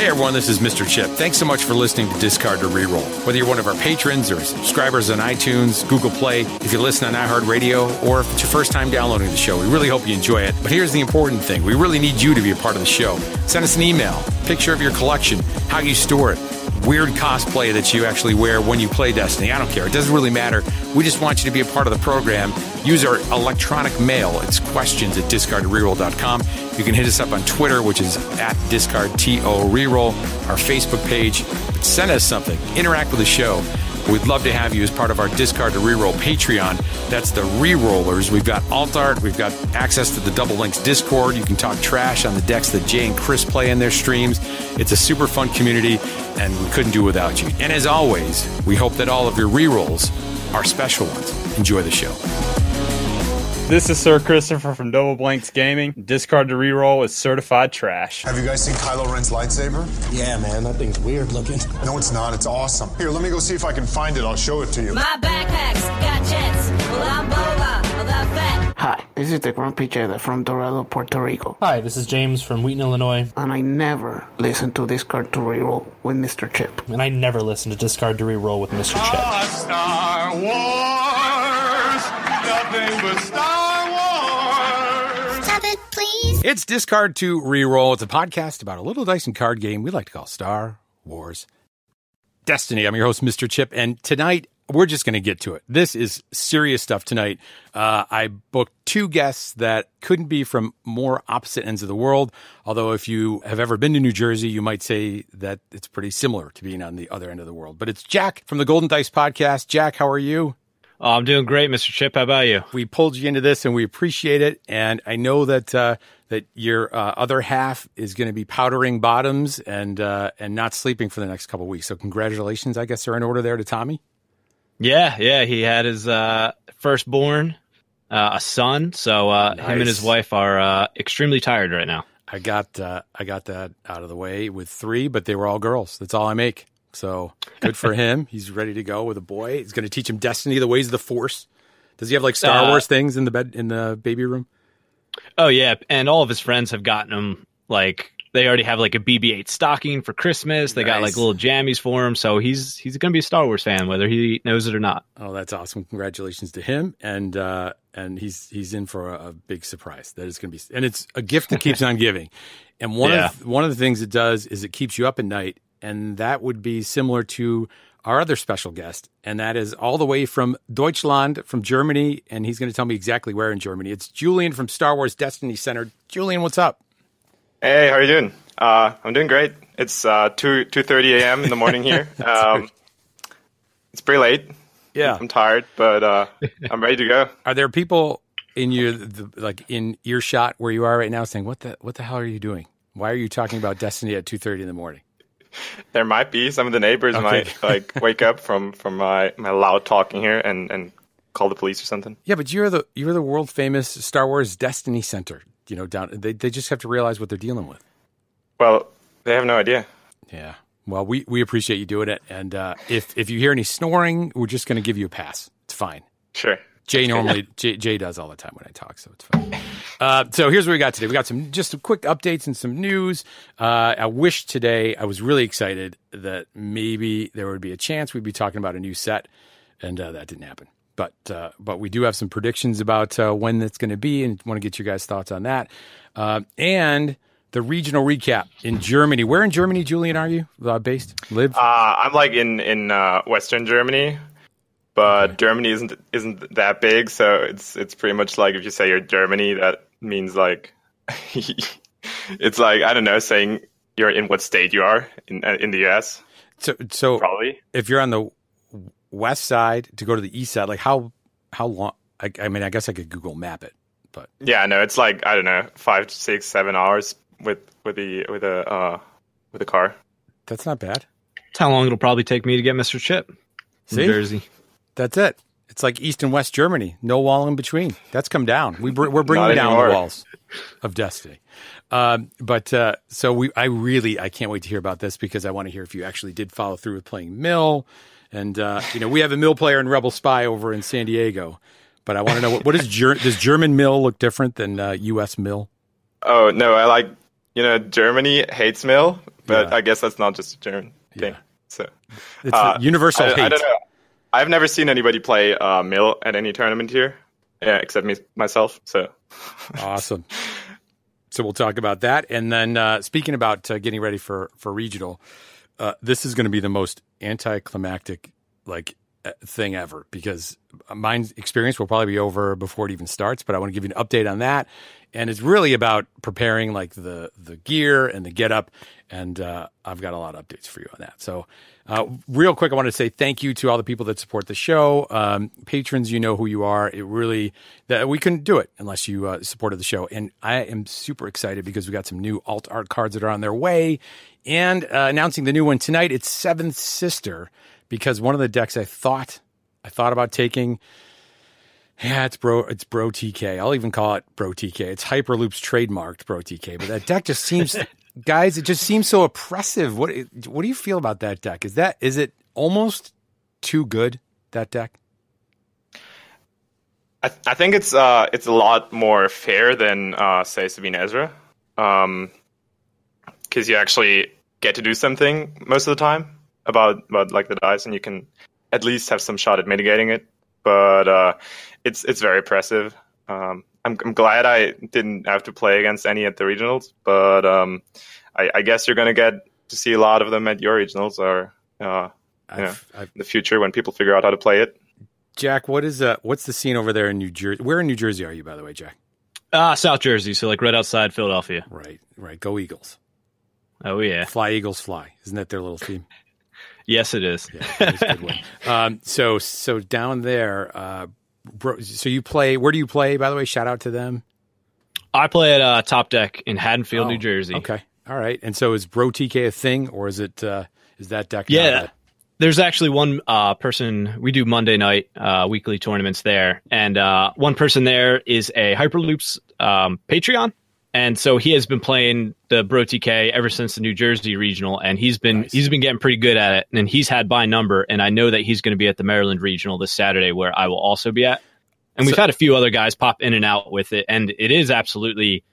Hey everyone, this is Mr. Chip. Thanks so much for listening to Discard to Reroll. Whether you're one of our patrons or subscribers on iTunes, Google Play, if you listen on iHeartRadio, or if it's your first time downloading the show, we really hope you enjoy it. But here's the important thing. We really need you to be a part of the show. Send us an email, picture of your collection, how you store it, weird cosplay that you actually wear when you play Destiny. I don't care. It doesn't really matter. We just want you to be a part of the program. Use our electronic mail. It's questions@discardtoreroll.com. You can hit us up on Twitter, which is @discardtoreroll, our Facebook page. Send us something. Interact with the show. We'd love to have you as part of our Discard to Reroll Patreon. That's the Rerollers. We've got alt art. We've got access to the Double Links Discord. You can talk trash on the decks that Jay and Chris play in their streams. It's a super fun community, and we couldn't do it without you. And as always, we hope that all of your rerolls are special ones. Enjoy the show. This is Sir Christopher from Double Blanks Gaming. Discard to Reroll is certified trash. Have you guys seen Kylo Ren's lightsaber? Yeah, man, that thing's weird looking. No, it's not. It's awesome. Here, let me go see if I can find it. I'll show it to you. My backpack's got jets. Well, I'm Boba, the fat. Hi, this is the Grumpy Cheddar from Dorado, Puerto Rico. Hi, this is James from Wheaton, Illinois. And I never listen to Discard to Reroll with Mr. Chip. And I never listen to Discard to Reroll with Mr. Chip. Star Wars, nothing but Star Wars. Stop it, please. It's Discard to Reroll. It's a podcast about a little dice and card game we like to call Star Wars Destiny. I'm your host, Mr. Chip, and tonight we're just going to get to it. This is serious stuff tonight. I booked two guests that couldn't be from more opposite ends of the world, although if you have ever been to New Jersey, you might say that it's pretty similar to being on the other end of the world. But it's Jack from the Golden Dice Podcast. Jack, how are you? Oh, I'm doing great, Mr. Chip. How about you? We pulled you into this, and we appreciate it. And I know that that your other half is going to be powdering bottoms and not sleeping for the next couple of weeks. So congratulations, I guess, are in order there to Tommy. Yeah, he had his firstborn, a son. So Nice. Him and his wife are extremely tired right now. I got that out of the way with 3, but they were all girls. That's all I make. So good for him. He's ready to go with a boy. He's going to teach him Destiny, the ways of the Force. Does he have like Star Wars things in the baby room? Oh yeah, and all of his friends have gotten him like. They already have like a BB-8 stocking for Christmas. They got like little jammies for him. So he's going to be a Star Wars fan, whether he knows it or not. Oh, that's awesome. Congratulations to him. And he's in for a big surprise. That is going to be, and it's a gift that keeps on giving. And one of the things it does is it keeps you up at night. And that would be similar to our other special guest. And that is all the way from Deutschland, from Germany. And he's going to tell me exactly where in Germany. It's Julian from Star Wars Destiny Center. Julian, what's up? Hey, how are you doing? I'm doing great. It's 2:30 a.m. in the morning here. It's pretty late. Yeah, I'm tired, but I'm ready to go. Are there people in in earshot where you are right now saying, "What the hell are you doing? Why are you talking about Destiny at 2:30 in the morning?" There might be some of the neighbors might wake up from my loud talking here and call the police or something. Yeah, but you're the world famous Star Wars Destiny Center. You know, they just have to realize what they're dealing with. Well, they have no idea. Yeah. Well, we appreciate you doing it, and if you hear any snoring, we're just going to give you a pass. It's fine. Sure. Jay does all the time when I talk, so it's fine. So here's what we got today. We got some quick updates and some news. I wish today I was really excited that maybe there would be a chance we'd be talking about a new set, and that didn't happen. But we do have some predictions about when that's going to be, and want to get you guys' thoughts on that. And the regional recap in Germany. Where in Germany, Julian, are you based? Live? I'm like in Western Germany, but okay. Germany isn't that big, so it's pretty much like if you say you're Germany, that means like it's like I don't know, saying you're in what state you are in the US. So probably if you're on the west side to go to the east side, like how long? I mean, I guess I could Google map it, but yeah, no, it's like I don't know, 5 to 6, 7 hours with a car. That's not bad. That's how long it'll probably take me to get Mr. Chip. New Jersey. That's it. It's like East and West Germany, no wall in between. That's come down. We're bringing down the walls of Destiny. I can't wait to hear about this because I want to hear if you actually did follow through with playing Mill. And, we have a Mill player in Rebel Spy over in San Diego, but I want to know does German Mill look different than U.S. Mill? Oh, no, I like, Germany hates Mill, but I guess that's not just a German thing. So it's universal hate. I don't know. I've never seen anybody play Mill at any tournament here, except myself. So awesome. So we'll talk about that, and then speaking about getting ready for regional, this is going to be the most anticlimactic thing ever, because my experience will probably be over before it even starts. But I want to give you an update on that, and it's really about preparing the gear and the get up, and I've got a lot of updates for you on that. So real quick, I want to say thank you to all the people that support the show. Patrons, you know who you are. It really, that we couldn't do it unless you supported the show, and I am super excited because we got some new alt art cards that are on their way, and announcing the new one tonight. It's Seventh Sister, because one of the decks I thought about taking, it's Bro TK. I'll even call it Bro TK. It's Hyperloop's trademarked Bro TK, but that deck just seems, guys, it just seems so oppressive. What do you feel about that deck? Is it almost too good, that deck? I think it's a lot more fair than say Sabine Ezra, because you actually get to do something most of the time about the dice, and you can at least have some shot at mitigating it. But it's very oppressive. I'm glad I didn't have to play against any at the regionals, but I guess you're going to get to see a lot of them at your regionals, or in the future when people figure out how to play it. Jack, what's the scene over there in New Jersey? Where in New Jersey are you, by the way, Jack? South Jersey, so right outside Philadelphia. Right. Go Eagles. Oh yeah. Fly Eagles fly. Isn't that their little theme? Yes, it is. Yeah, that is a good one. So down there, so you play, where do you play, by the way? Shout out to them. I play at Top Deck in Haddonfield, New Jersey. Okay. All right. And so is Bro TK a thing, or is that deck? Yeah. There's actually one person, we do Monday night weekly tournaments there, and one person there is a Hyperloops Patreon, and so he has been playing the Bro TK ever since the New Jersey regional, and he's been getting pretty good at it, and he's had my number, and I know that he's going to be at the Maryland regional this Saturday, where I will also be at, and we've had a few other guys pop in and out with it, and it is absolutely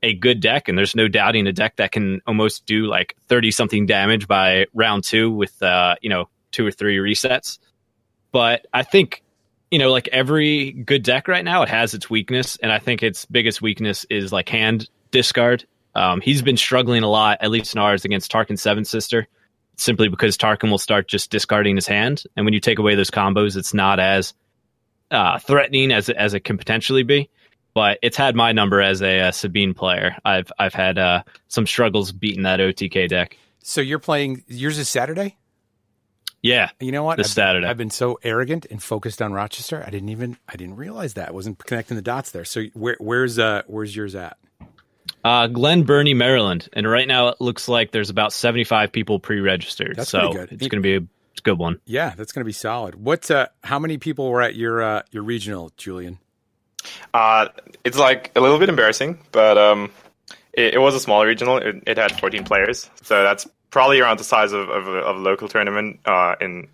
a good deck, and there's no doubting a deck that can almost do 30 something damage by round 2 with 2 or 3 resets. But I think every good deck right now, it has its weakness, and I think its biggest weakness is hand discard. He's been struggling a lot, at least in ours, against Tarkin's Seventh Sister, simply because Tarkin will start just discarding his hand, and when you take away those combos, it's not as threatening as it can potentially be. But it's had my number as a Sabine player. I've had some struggles beating that OTK deck. So you're playing, yours is Saturday? Yeah. You know what? Saturday. I've been so arrogant and focused on Rochester. I didn't realize that. I wasn't connecting the dots there. So where's yours at? Glen Burnie, Maryland. And right now it looks like there's about 75 people pre-registered. That's so pretty good. It's going to be a good one. Yeah, that's going to be solid. How many people were at your regional, Julian? It's a little bit embarrassing, but it was a small regional. It had 14 players, so that's probably around the size of a local tournament in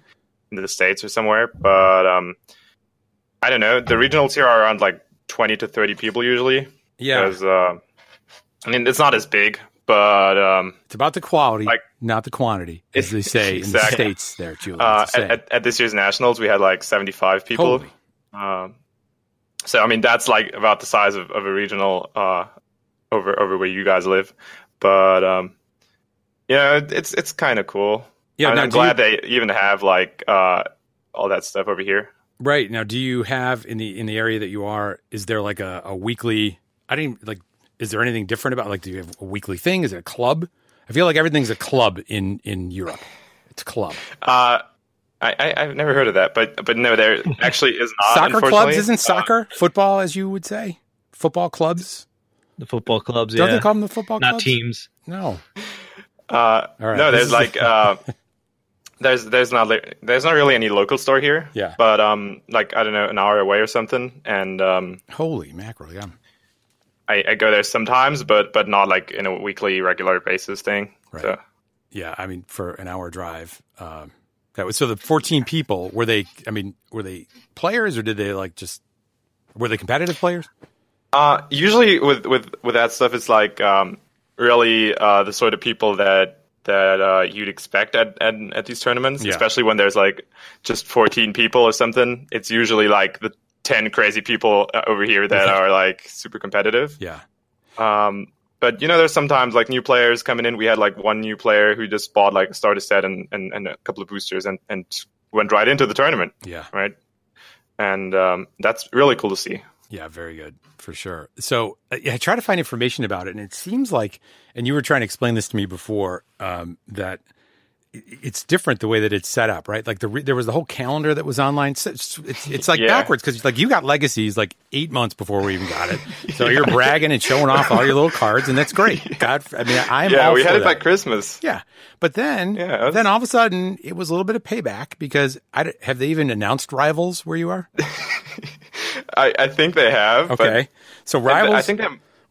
the States or somewhere. But I don't know. The regionals here are around 20 to 30 people usually. Yeah. Because, it's not as big, but it's about the quality, not the quantity, as they say in the States there, Julian. At this year's nationals, we had 75 people. Holy. So that's about the size of a regional over where you guys live, but it's kind of cool. Yeah, I'm glad they even have all that stuff over here. Right now, do you have in the area that you are? Is there a weekly? Is there anything different about do you have a weekly thing? Is it a club? I feel like everything's a club in Europe. It's a club. I've never heard of that, but no, there actually is not. Soccer clubs isn't soccer football, as you would say. Football clubs. The football clubs, Don't they call them the football clubs? Not teams. No. All right. No, there's there's not really any local store here. Yeah. But I don't know, an hour away or something, and holy mackerel, yeah. I go there sometimes, but not in a weekly regular basis thing. Right. So. Yeah, for an hour drive. That was so. The 14 people, were they players, or did they were they competitive players? Usually with that stuff, it's really the sort of people that that you'd expect at these tournaments, Yeah. especially when there's like just 14 people or something. It's usually like the 10 crazy people over here that are like super competitive. Yeah. But there's sometimes like new players coming in. We had like one new player who just bought like a starter set and a couple of boosters and went right into the tournament. Yeah. Right. And that's really cool to see. Yeah, very good, for sure. So I try to find information about it, and it seems like, and you were trying to explain this to me before, that it's different the way that it's set up, right? Like there was the whole calendar that was online. It's like backwards, because like you got legacies like 8 months before we even got it. So you're bragging and showing off all your little cards, and that's great. God, I mean, I'm all we for had it that. by Christmas. Yeah, but then then all of a sudden it was a little bit of payback, because have they even announced Rivals where you are? I think they have. Okay, so Rivals I think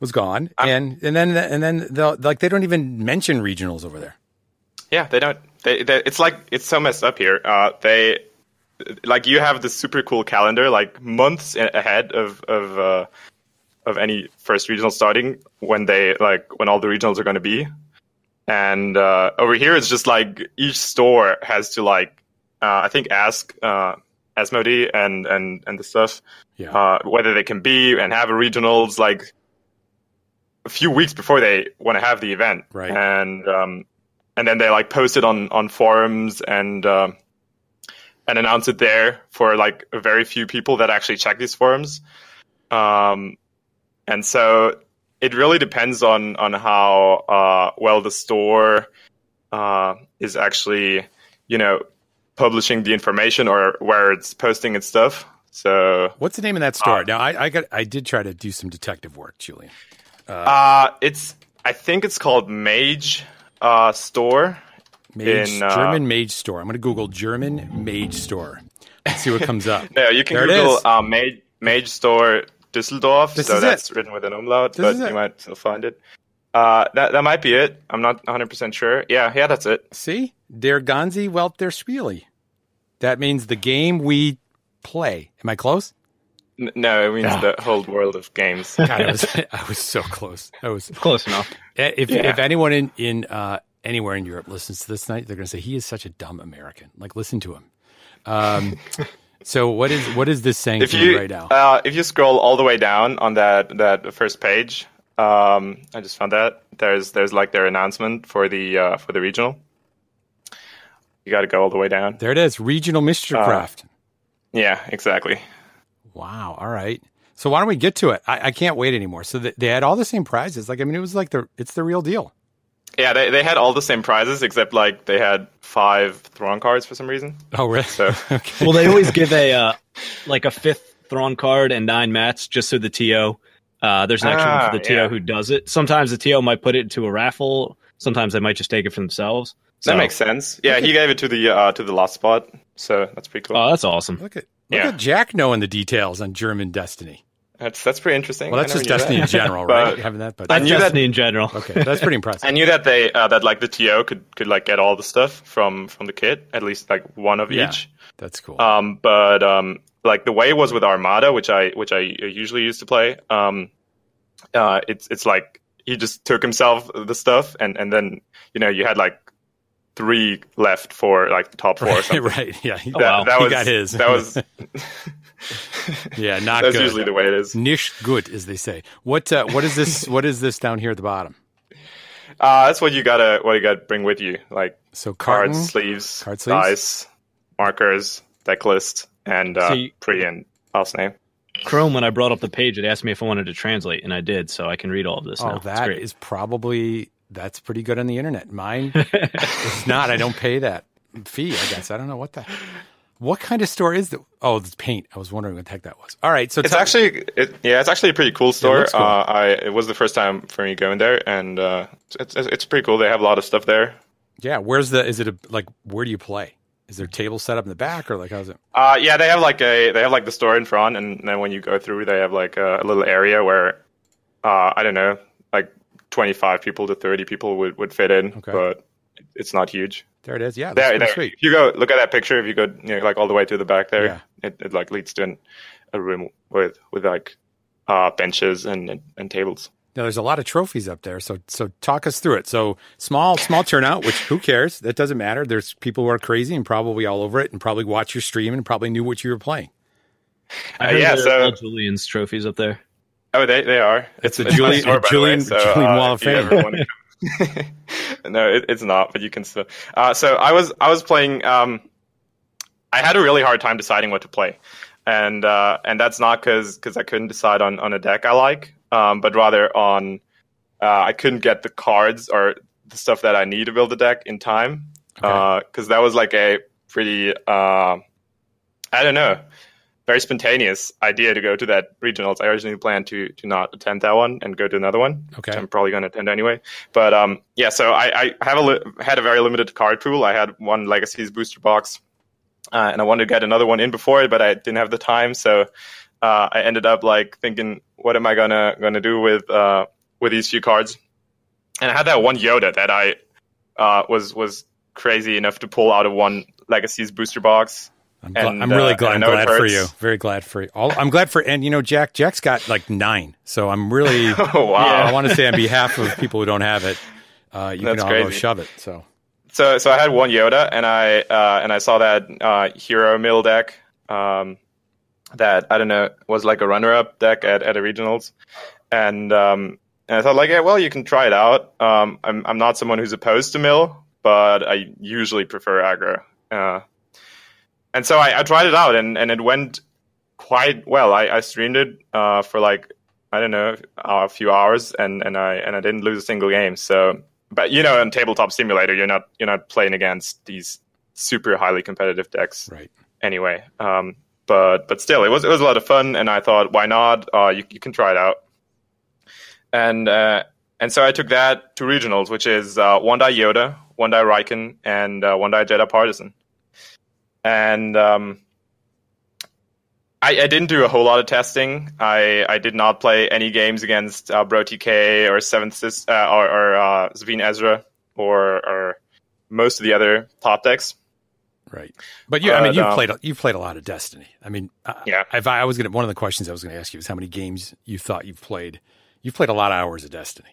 was gone, and then they don't even mention regionals over there. Yeah, they don't. It's like it's so messed up here. They like you have this super cool calendar, like months ahead of any first regional starting when all the regionals are going to be. And over here, it's just like each store has to I think ask Asmodee and the stuff whether they can be and have a regionals like a few weeks before they want to have the event, right? And then they like post it on forums and announce it there for like a very few people that actually check these forums. And so it really depends on how well the store is actually, publishing the information or where it's posting its stuff. So what's the name of that store? Now I did try to do some detective work, Julian. I think it's called Mage Store. German Mage Store. I'm going to Google German Mage Store and see what comes up. No, you can Google Mage Store Düsseldorf. So that's written with an umlaut, but you might still find it. That might be it. I'm not 100% sure. Yeah, that's it. See? Der ganze Welt der Spiele. That means the game we play. Am I close? No, it means the whole world of games. God, I was so close. I was close enough. If anyone in anywhere in Europe listens to this tonight, they're going to say he is such a dumb American. Like, listen to him. So what is this saying to you right now? If you scroll all the way down on that first page, I just found that there's like their announcement for the regional. You got to go all the way down. There it is, Regional Meisterkraft. Yeah, exactly. Wow. All right. So why don't we get to it? I can't wait anymore. So they had all the same prizes. Like, I mean, it was like it's the real deal. Yeah, they had all the same prizes, except like they had 5 Thrawn cards for some reason. Oh, really? So okay. Well, they always give a 5th Thrawn card and 9 mats just so the TO. There's an extra one for the TO who does it. Sometimes the TO might put it into a raffle. Sometimes they might just take it for themselves. That makes sense. Yeah, he gave it to the last spot, so that's pretty cool. Oh, that's awesome. Look at Jack knowing the details on German Destiny. That's pretty interesting. Well, that's just Destiny in general, right? Having that, but that's Destiny in general. Okay, that's pretty impressive. I knew that they that like the TO could like get all the stuff from the kit, at least like one of each. That's cool. But like the way it was with Armada, which I usually used to play, it's like he just took himself the stuff, and then you had like 3 left for like the top 4 or something. Right, yeah. He got his. That was yeah, not that's good. usually the way it is. Nicht gut, as they say. What is this? What is this down here at the bottom? That's what you gotta bring with you, like carton, cards, sleeves, dice, markers, deck list, and pre and house name. Chrome, when I brought up the page, it asked me if I wanted to translate, and I did, so I can read all of this now. That is probably that's pretty good on the internet. Mine is not. I don't pay that fee. I guess I don't know what kind of store is that? Oh, it's paint. I was wondering what the heck that was. All right, so it's actually a pretty cool store. Cool. It was the first time for me going there, and it's pretty cool. They have a lot of stuff there. Yeah, where do you play? Is there tables set up in the back, or like how's it? Yeah, they have like the store in front, and then when you go through, they have like a little area where I don't know, like 25 people to 30 people would fit in, but it's not huge. There it is. Yeah, that's sweet. If you go look at that picture, if you go like all the way to the back there, it like leads to a room with like benches and tables. Now, there's a lot of trophies up there, so talk us through it. So small turnout, which who cares? That doesn't matter. There's people who are crazy and probably all over it and probably watch your stream and probably knew what you were playing. So Julian's trophies up there. Oh, they are. It's a Julian Wall of Fame. No, it's not, but you can still. So I was playing. I had a really hard time deciding what to play, and that's not because I couldn't decide on a deck I like. But rather on, I couldn't get the cards or the stuff that I need to build the deck in time. Because that was like a pretty, I don't know, very spontaneous idea to go to that regionals. I originally planned to not attend that one and go to another one. Okay. Which I'm probably going to attend anyway. But so I had a very limited card pool. I had one Legacies booster box, and I wanted to get another one in before it, but I didn't have the time. So I ended up thinking, what am I gonna do with these few cards? And I had that one Yoda that I was crazy enough to pull out of one Legacies booster box. I'm really glad. I'm glad for you. Very glad for you. I'm glad for, and Jack's got 9. So I'm really. Oh, wow. I want to say on behalf of people who don't have it, you can all go shove it. So I had one Yoda, and I saw that Hero Mill deck. That I don't know was like a runner-up deck at a regionals, and I thought you can try it out. I'm not someone who's opposed to mill, but I usually prefer aggro. And so I tried it out, and it went quite well. I streamed it for I don't know a few hours, and I didn't lose a single game. So, but in Tabletop Simulator, you're not playing against these super highly competitive decks, right? Anyway. But still, it was a lot of fun, and I thought, why not? You can try it out, and so I took that to regionals, which is one die Yoda, one die Riken, and one die Jedi Partisan, and I didn't do a whole lot of testing. I did not play any games against Bro TK or Seventh or Sabine Ezra or most of the other top decks. Right, but you've played a lot of Destiny. I mean, yeah. One of the questions I was going to ask you is how many games you thought you've played. You've played a lot of hours of Destiny.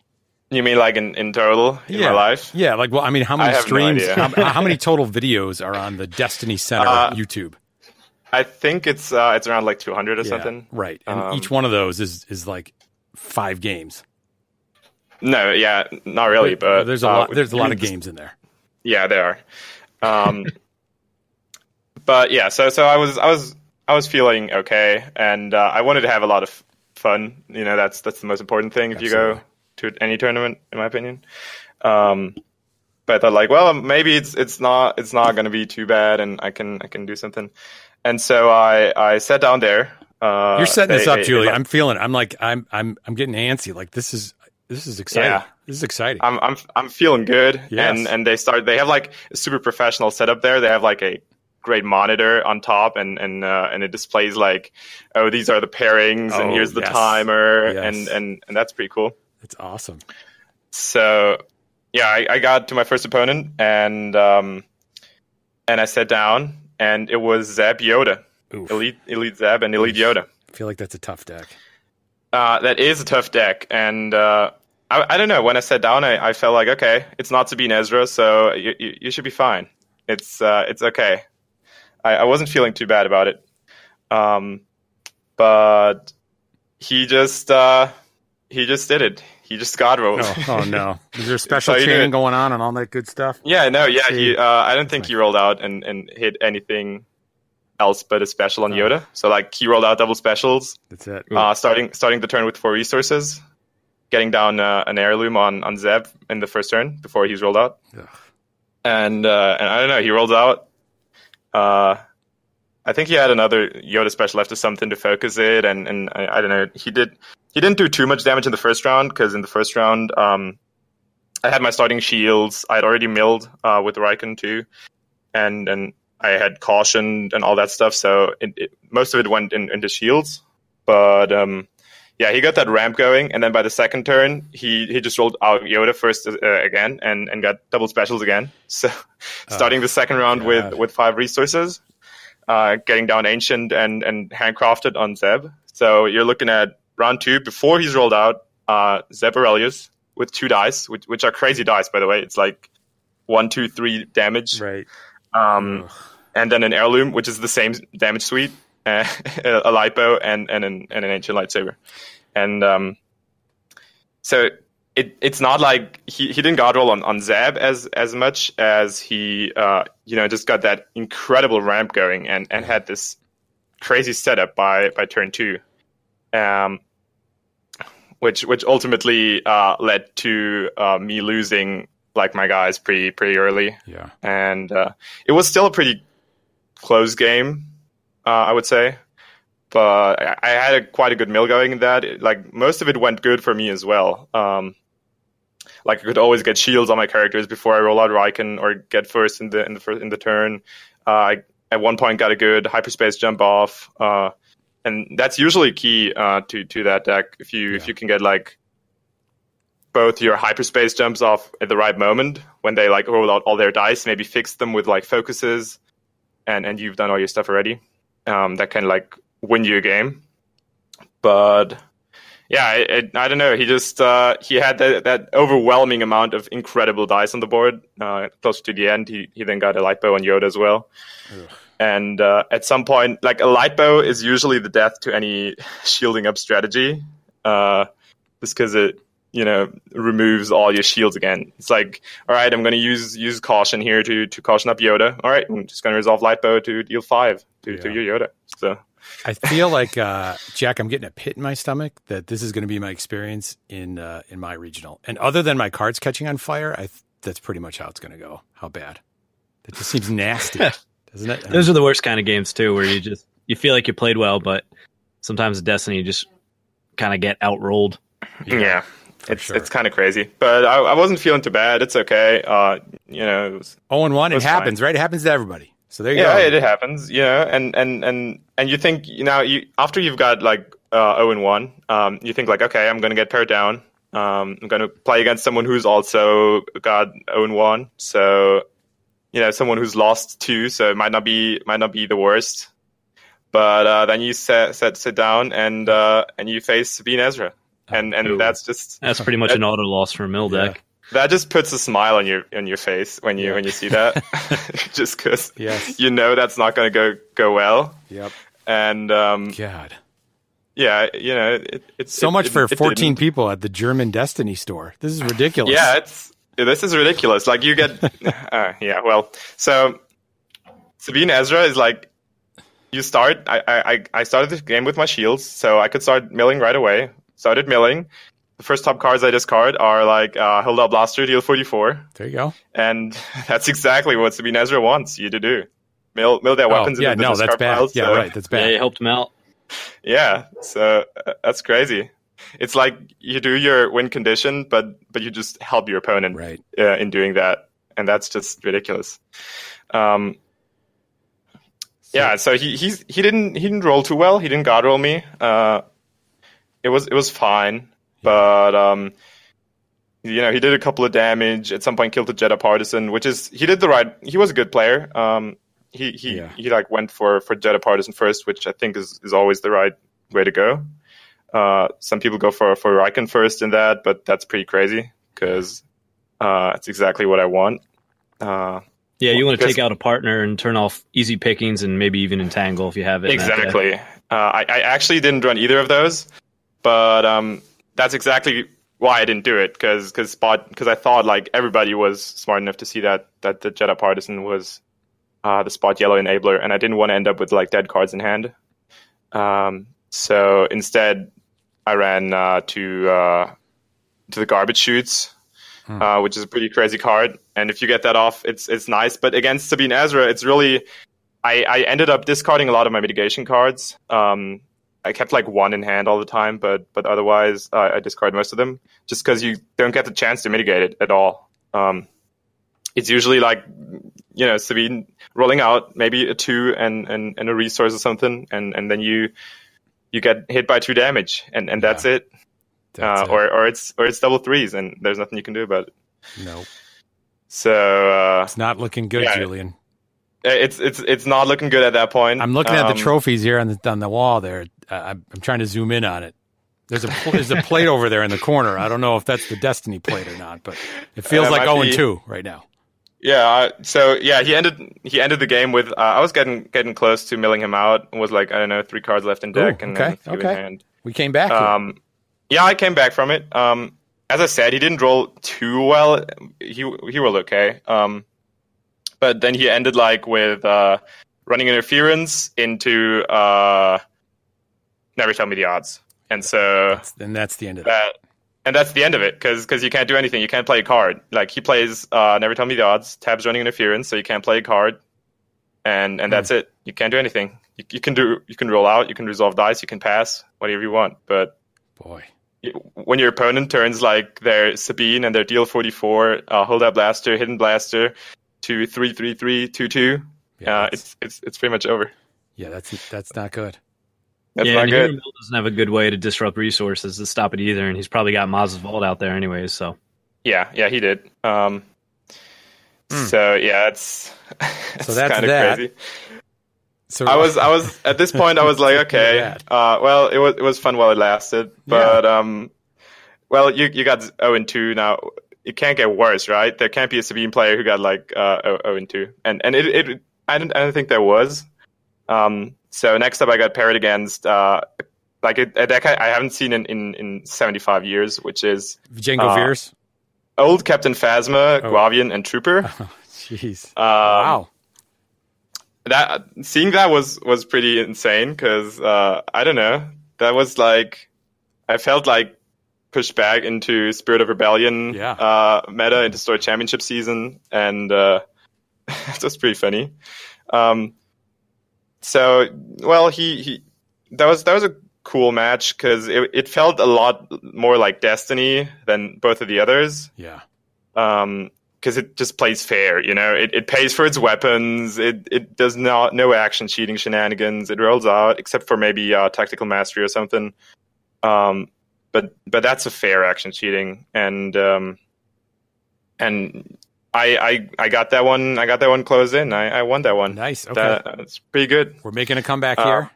You mean in total in my life? Yeah, how many streams? No how many total videos are on the Destiny Center YouTube? I think it's around 200 or something. Right, and each one of those is 5 games. No, yeah, not really, but there's a lot. There's a lot of games in there. Yeah, there are. But yeah, so I was feeling okay, and I wanted to have a lot of fun. That's the most important thing if you go to any tournament, in my opinion. But I thought maybe it's not going to be too bad, and I can do something. And so I sat down there. You're setting this up, Julian. I'm feeling it. I'm getting antsy. This is exciting. Yeah. This is exciting. I'm feeling good. Yes. And they have a super professional setup there. They have a great monitor on top, and it displays these are the pairings, and here's the timer, and that's pretty cool. It's awesome. So yeah, I got to my first opponent, and I sat down, and it was Zeb Yoda. Oof. Elite Zeb and Elite Yoda. I feel like that's a tough deck. That is a tough deck, and I don't know. When I sat down, I felt okay, it's not Sabine Ezra, so you should be fine. It's okay. I wasn't feeling too bad about it, but he just did it. He just God rolled. Oh no! Is there a special chain going on and all that good stuff? Yeah, no, yeah. I don't think he rolled out and hit anything else but a special on Yoda. So he rolled out double specials. That's it. Starting the turn with 4 resources, getting down an heirloom on Zeb in the first turn before he's rolled out. Ugh. And I don't know. He rolls out. I think he had another Yoda special after something to focus it, and I don't know. He didn't do too much damage in the first round, because in the first round, I had my starting shields. I had already milled with Riken too, and I had cautioned and all that stuff. So most of it went into shields, but yeah, he got that ramp going, and then by the second turn, he just rolled out Yoda first again, and got double specials again. So starting the second round with 5 resources, getting down Ancient and Handcrafted on Zeb. So you're looking at round 2 before he's rolled out. Zeb Aurelius with 2 dice, which are crazy dice, by the way. It's like 1, 2, 3 damage. Right. And then an heirloom, which is the same damage suite, a lipo, and an ancient lightsaber. And so it's not like he didn't god roll on Zeb as much as he just got that incredible ramp going and had this crazy setup by turn 2, which ultimately led to me losing like my guys pretty early. Yeah, and it was still a pretty close game, I would say. But I had quite a good mill going in that. Like most of it went good for me as well. Like I could always get shields on my characters before I roll out Riken or get first in the turn. I at one point got a good hyperspace jump off, and that's usually key to that deck. If you can get like both your hyperspace jumps off at the right moment when they like roll out all their dice, maybe fix them with like focuses, and you've done all your stuff already. That can like win you a game. But yeah, I don't know. He just he had that overwhelming amount of incredible dice on the board. Close to the end, he then got a lightbow on Yoda as well. Ugh. And at some point, like a lightbow is usually the death to any shielding up strategy, just because it removes all your shields again. It's like, all right, I'm going to use caution here to caution up Yoda. All right, I'm just going to resolve lightbow to deal 5 to your Yoda. So I feel like Jack, I'm getting a pit in my stomach that this is going to be my experience in my regional. And other than my cards catching on fire, that's pretty much how it's going to go. How bad? It just seems nasty, doesn't it? Those are the worst kind of games too, where you feel like you played well, but sometimes in Destiny you just kind of get outrolled. Yeah. It's kind of crazy, but I wasn't feeling too bad. It's okay. It was 0-1. It happens, right? It happens to everybody. So there you go. Yeah, it happens. And you think after you've got like 0-1, you think like, okay, I'm going to get paired down. I'm going to play against someone who's also got 0-1. So someone who's lost 2, so it might not be the worst. But then you sit down and you face Sabine Ezra. And that's pretty much an auto loss for a mill deck. That just puts a smile on your face when you see that, just because that's not going to go well. Yep. And God, yeah, it's so much for 14 people at the German Destiny store. This is ridiculous. Yeah, this is ridiculous. Like you get, so Sabine Ezra is like, you start. I started the game with my shields, so I could start milling right away. Started milling. The first top cards I discard are like Hilda Blaster, deal 44. There you go. And that's exactly what Sabine Ezra wants you to do. Mill their weapons into the discard that's bad. piles. Yeah, right. That's bad. Yeah, you helped him out. Yeah, so that's crazy. It's like you do your win condition, but you just help your opponent in doing that, and that's just ridiculous. So he didn't roll too well. He didn't god roll me. It was fine, but he did a couple of damage. At some point, killed the Jedi Partisan, which is he was a good player. He like went for Jedi Partisan first, which I think is always the right way to go. Some people go for Riken first in that, but that's pretty crazy because it's exactly what I want. You want to take out a partner and turn off easy pickings and maybe even entangle if you have it. Exactly. I actually didn't run either of those. But that's exactly why I didn't do it, because I thought like everybody was smart enough to see that the Jedi Partisan was the spot yellow enabler, and I didn't want to end up with like dead cards in hand. So instead, I ran to the garbage chutes, which is a pretty crazy card. And if you get that off, it's nice. But against Sabine Ezra, it's really I ended up discarding a lot of my mitigation cards. I kept like 1 in hand all the time, but otherwise I discard most of them just because you don't get the chance to mitigate it at all. It's usually like, Sabine rolling out maybe a 2 and a resource or something, and then you get hit by 2 damage, and that's it. Or it's double 3s, and there's nothing you can do about it. Nope. So it's not looking good, Julian. It's not looking good at that point. I'm looking at the trophies here on the wall there. I'm trying to zoom in on it. There's a plate over there in the corner. I don't know if that's the Destiny plate or not, but it feels like 0-2 right now. Yeah. So yeah, he ended the game with. I was getting close to milling him out. It was like, I don't know, 3 cards left in deck. Ooh, and okay. then a few in hand. We came back. Here. Yeah, I came back from it. As I said, he didn't roll too well. He rolled okay. But then he ended like with running interference into Never Tell Me the Odds. And so that's the end of that. And that's the end of it, because you can't do anything. You can't play a card. Like, he plays Never Tell Me the Odds, tabs running interference, so you can't play a card, and that's it. You can't do anything. You can roll out, you can resolve dice, you can pass, whatever you want. But boy, when your opponent turns like their Sabine and their deal 44, hold up blaster, hidden blaster, to 3/3/3 2/2, it's pretty much over. Yeah, that's not good. That's yeah, not and good. Mill doesn't have a good way to disrupt resources to stop it either, and he's probably got Maz's Vault out there anyways. So yeah, he did. So yeah, it's so that's kind of that. crazy. So I was at this point. I was like, okay, well, it was fun while it lasted, but well, you got 0-2 now. It can't get worse, right? There can't be a Sabine player who got like 0-2, and it I don't think there was. So next up, I got paired against like a deck I haven't seen in 75 years, which is Django Veers, old Captain Phasma, Guavian, and Trooper. Jeez, wow. Seeing that was pretty insane, because I don't know, that was like, I felt like pushed back into Spirit of Rebellion meta into Story Championship season, and it was pretty funny. So well, he that was a cool match, because it felt a lot more like Destiny than both of the others. Yeah. Because it just plays fair, you know. It pays for its weapons. It does no action cheating shenanigans. It rolls out, except for maybe tactical mastery or something. But that's a fair action cheating, and I got that one. I got that one closed in. I won that one. Nice. Okay, that's pretty good. We're making a comeback here.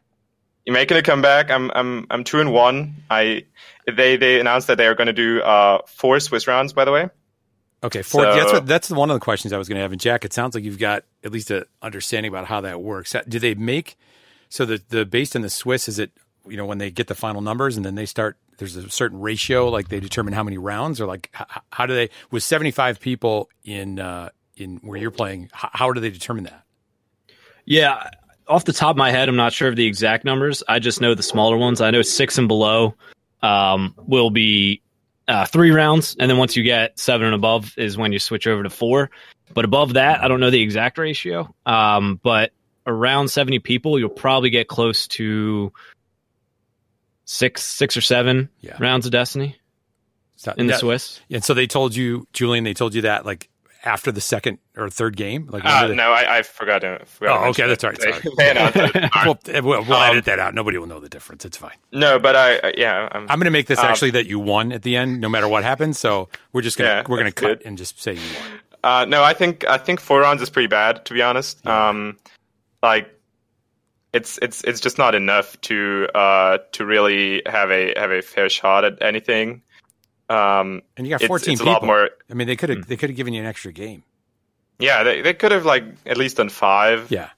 You're making a comeback. I'm 2-1. They announced that they are going to do 4 Swiss rounds, by the way. Okay, that's one of the questions I was going to have. And Jack, it sounds like you've got at least an understanding about how that works. Do they make so the based on the Swiss, is it, you know, when they get the final numbers and then they start, there's a certain ratio, like they determine how many rounds, or like how do they, with 75 people in where you're playing, how do they determine that? Yeah, off the top of my head, I'm not sure of the exact numbers. I just know the smaller ones. I know 6 and below will be 3 rounds, and then once you get 7 and above is when you switch over to 4. But above that, I don't know the exact ratio. But around 70 people, you'll probably get close to 6 or 7 rounds of Destiny in the Swiss. And so they told you, Julian, that like after the second or third game? Like no, I forgot. Oh, okay, that's all right. We'll edit that out. Nobody will know the difference. It's fine. No, but I'm going to make this actually that you won at the end, no matter what happens. So we're just gonna cut good. And just say you won. No, I think 4 rounds is pretty bad, to be honest. Yeah. Like it's just not enough to really have a fair shot at anything. And you got 14 it's people. A lot more. I mean, they could have given you an extra game. Yeah, they could have like at least done 5. Yeah.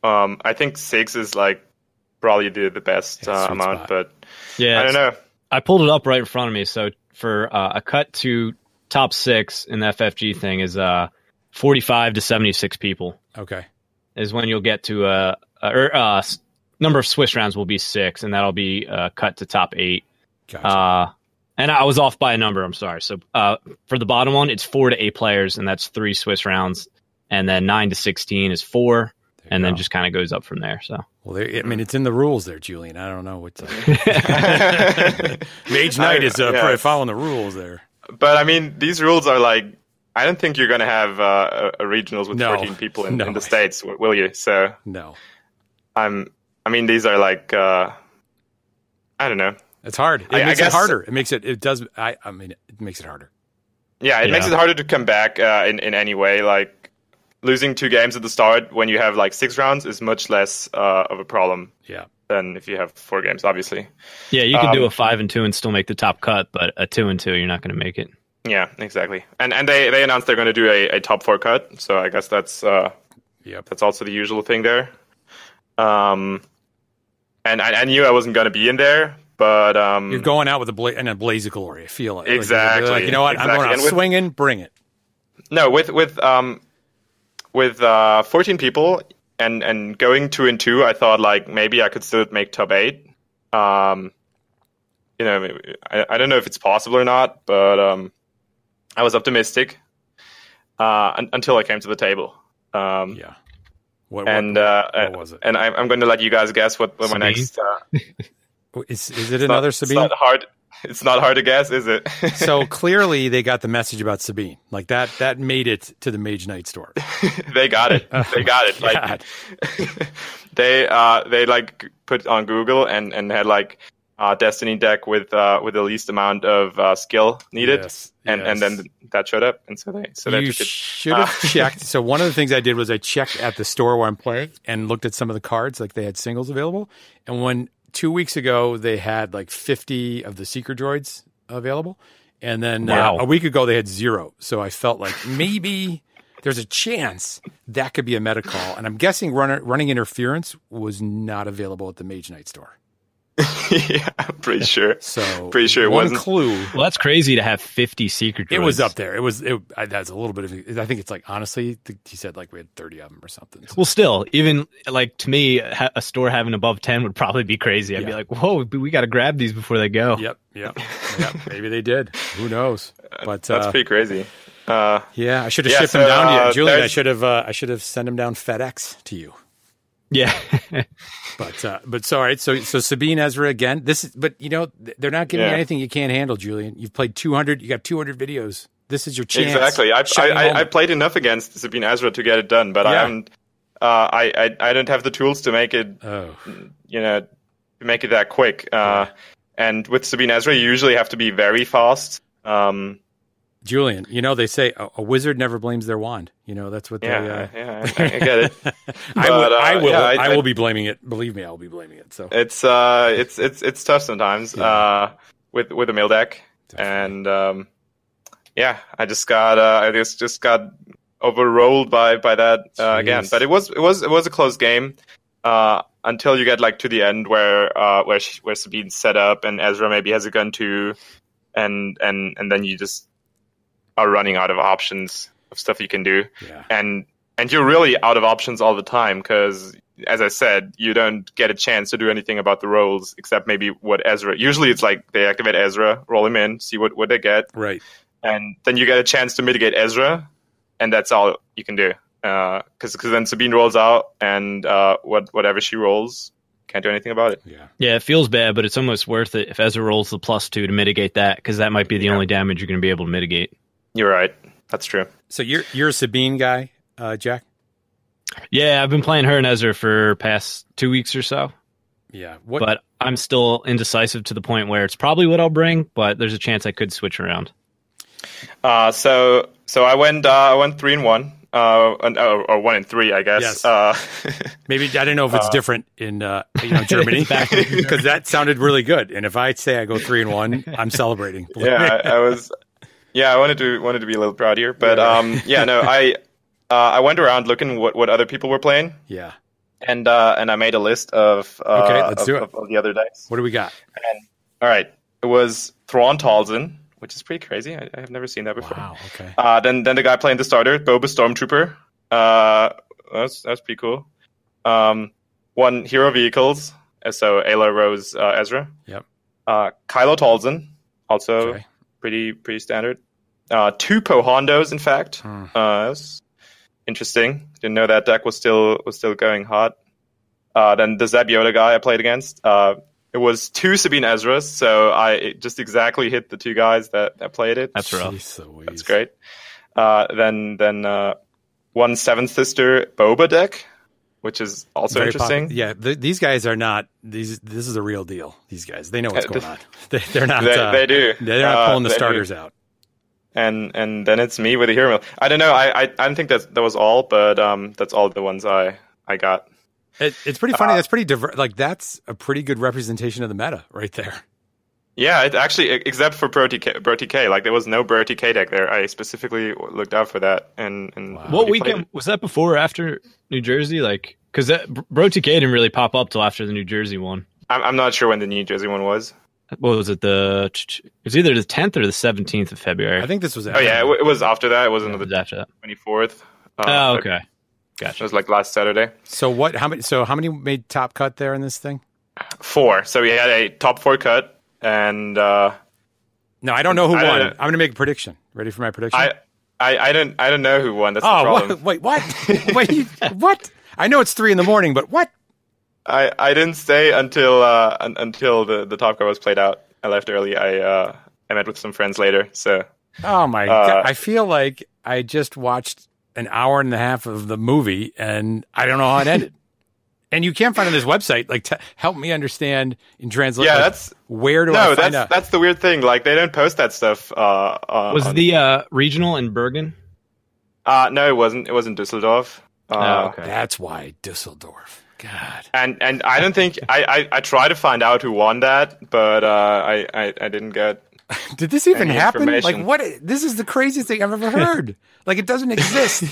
I think 6 is like probably the best amount, but I don't know. I pulled it up right in front of me. So for a cut to top 6 in the FFG thing is 45 to 76 people. Okay. Is when you'll get to number of Swiss rounds will be 6, and that'll be cut to top 8. Gotcha. And I was off by a number. I'm sorry. So for the bottom one, it's 4 to 8 players, and that's 3 Swiss rounds. And then 9 to 16 is 4, and then just kind of goes up from there. So, well, I mean, it's in the rules there, Julian. I don't know what's Mage Knight is following the rules there. But I mean, these rules are like, I don't think you're going to have a regionals with 14 people in the States, will you? So no. I mean, these are like, I don't know. It's hard. It makes it harder. It makes it. It does. I mean, it makes it harder. Yeah, it makes it harder to come back in any way. Like losing 2 games at the start when you have like 6 rounds is much less of a problem. Yeah. than if you have 4 games, obviously. Yeah, you can do a 5-2 and still make the top cut, but a 2-2, you're not going to make it. Yeah, exactly. And they announced they're going to do a top 4 cut, so I guess that's that's also the usual thing there. And I knew I wasn't going to be in there, but you're going out with a blaze of glory. I feel like exactly. Like, you know what? Exactly. I'm going out swinging. Bring it. No, with 14 people and going 2-2, I thought like maybe I could still make top 8. I don't know if it's possible or not, but I was optimistic until I came to the table. Yeah. What was it? And I'm going to let you guys guess what my next. Is it another Sabine? It's not hard to guess, is it? So clearly they got the message about Sabine. Like that made it to the Mage Knight store. They got it. They got it. Like they like put on Google and had like Destiny deck with the least amount of skill needed, and then that showed up, and so you should have checked. So one of the things I did was I checked at the store where I'm playing and looked at some of the cards, like they had singles available, and when 2 weeks ago they had like 50 of the Seeker Droids available, and then a week ago they had 0. So I felt like maybe there's a chance that could be a meta call, and I'm guessing running interference was not available at the Mage Knight store. Yeah, I'm pretty sure. So pretty sure it wasn't. Clue. Well, that's crazy to have 50 secret droids. It was up there. That's a little bit of. I think it's like honestly, he said like we had 30 of them or something. So. Well, still, even like to me, a store having above 10 would probably be crazy. I'd be like, whoa, we got to grab these before they go. Yep. Maybe they did. Who knows? But that's pretty crazy. Yeah, I should have shipped them down to you, Julian. I should have sent them down FedEx to you. Yeah. but so all right, so Sabine Ezra again. But they're not giving you anything you can't handle, Julian. You've played 200. You got 200 videos. This is your chance. Exactly. I played enough against Sabine Ezra to get it done, but I haven't. I don't have the tools to make it. To make it that quick. And with Sabine Ezra, you usually have to be very fast. Julian, they say a wizard never blames their wand. That's what they. I get it. But, I will be blaming it. Believe me, I will be blaming it. So it's tough sometimes with a mill deck, and I just got overrolled by that again. But it was a close game until you get like to the end where Sabine's set up and Ezra maybe has a gun too, and then you just are running out of options of stuff you can do, and you're really out of options all the time because, as I said, you don't get a chance to do anything about the rolls except maybe what Ezra. Usually, it's like they activate Ezra, roll him in, see what they get, right, and then you get a chance to mitigate Ezra, and that's all you can do because then Sabine rolls out, and whatever she rolls, can't do anything about it. Yeah, it feels bad, but it's almost worth it if Ezra rolls the +2 to mitigate that because that might be the only damage you're going to be able to mitigate. You're right. That's true. So you're a Sabine guy, Jack? Yeah, I've been playing her and Ezra for past 2 weeks or so. Yeah. But I'm still indecisive to the point where it's probably what I'll bring, but there's a chance I could switch around. So I went 3-1. Or 1-3, I guess. Yes. Maybe I don't know if it's different in Germany because that sounded really good. And if I say I go 3-1, I'm celebrating. I was. Yeah, I wanted to be a little proud here, but I went around looking what other people were playing. Yeah, and I made a list of let's do it. Of the other dice. What do we got? And, all right, it was Thrawn Talzin, which is pretty crazy. I have never seen that before. Wow. Okay. Then the guy playing the starter, Boba Stormtrooper. That's pretty cool. 1 Hero Vehicles, so Ayla, Rose, Ezra. Yep. Kylo Talzin, also. Okay. Pretty standard. 2 Pohondos, in fact. That's interesting. Didn't know that deck was still going hot. Then the Zeb Yoda guy I played against. It was 2 Sabine Ezras, so I just exactly hit the 2 guys that played it. That's rough. That's great. Then 1 Seventh Sister Boba deck, which is also very interesting. These guys are not. This is a real deal. These guys, they know what's going on. They're not. They do. They're not pulling the starters out. And then it's me with a hero mill. I don't know. I don't think that was all, but that's all the ones I got. It's pretty funny. That's pretty like that's a pretty good representation of the meta right there. Yeah, it actually, except for Pro TK, like there was no Pro TK deck there. I specifically looked out for that. And Wow. What weekend was that? Before or after New Jersey? Like, because that Bro TK didn't really pop up till after the New Jersey one. I'm not sure when the New Jersey one was. What was it? It was either the 10th or the 17th of February. I think this was. Oh yeah, it was after that. It wasn't the after that. 24th. Oh, okay, It gotcha. was like last Saturday. So what? How many? So how many made top cut there in this thing? 4. So we had a top 4 cut, and No, I don't know who I won. don't know. I'm going to make a prediction. Ready for my prediction? I don't know who won. That's the oh, problem. wait, what? Wait, what? I know it's 3 a.m, but what? I didn't stay until the top cut was played out. I left early. I met with some friends later. So Oh my god! I feel like I just watched an hour and a half of the movie, and I don't know how it ended. And you can't find it on this website. Like, help me understand in translation. yeah, like, that's where do no, I find out? that's the weird thing. Like they don't post that stuff. Was the regional in Bergen? No, it wasn't. It wasn't Düsseldorf. Okay. That's why Düsseldorf. God. And I don't think I tried to find out who won that, but I didn't get. Did this even Any happen? Like, information. what? This is the craziest thing I've ever heard. Like, it doesn't exist.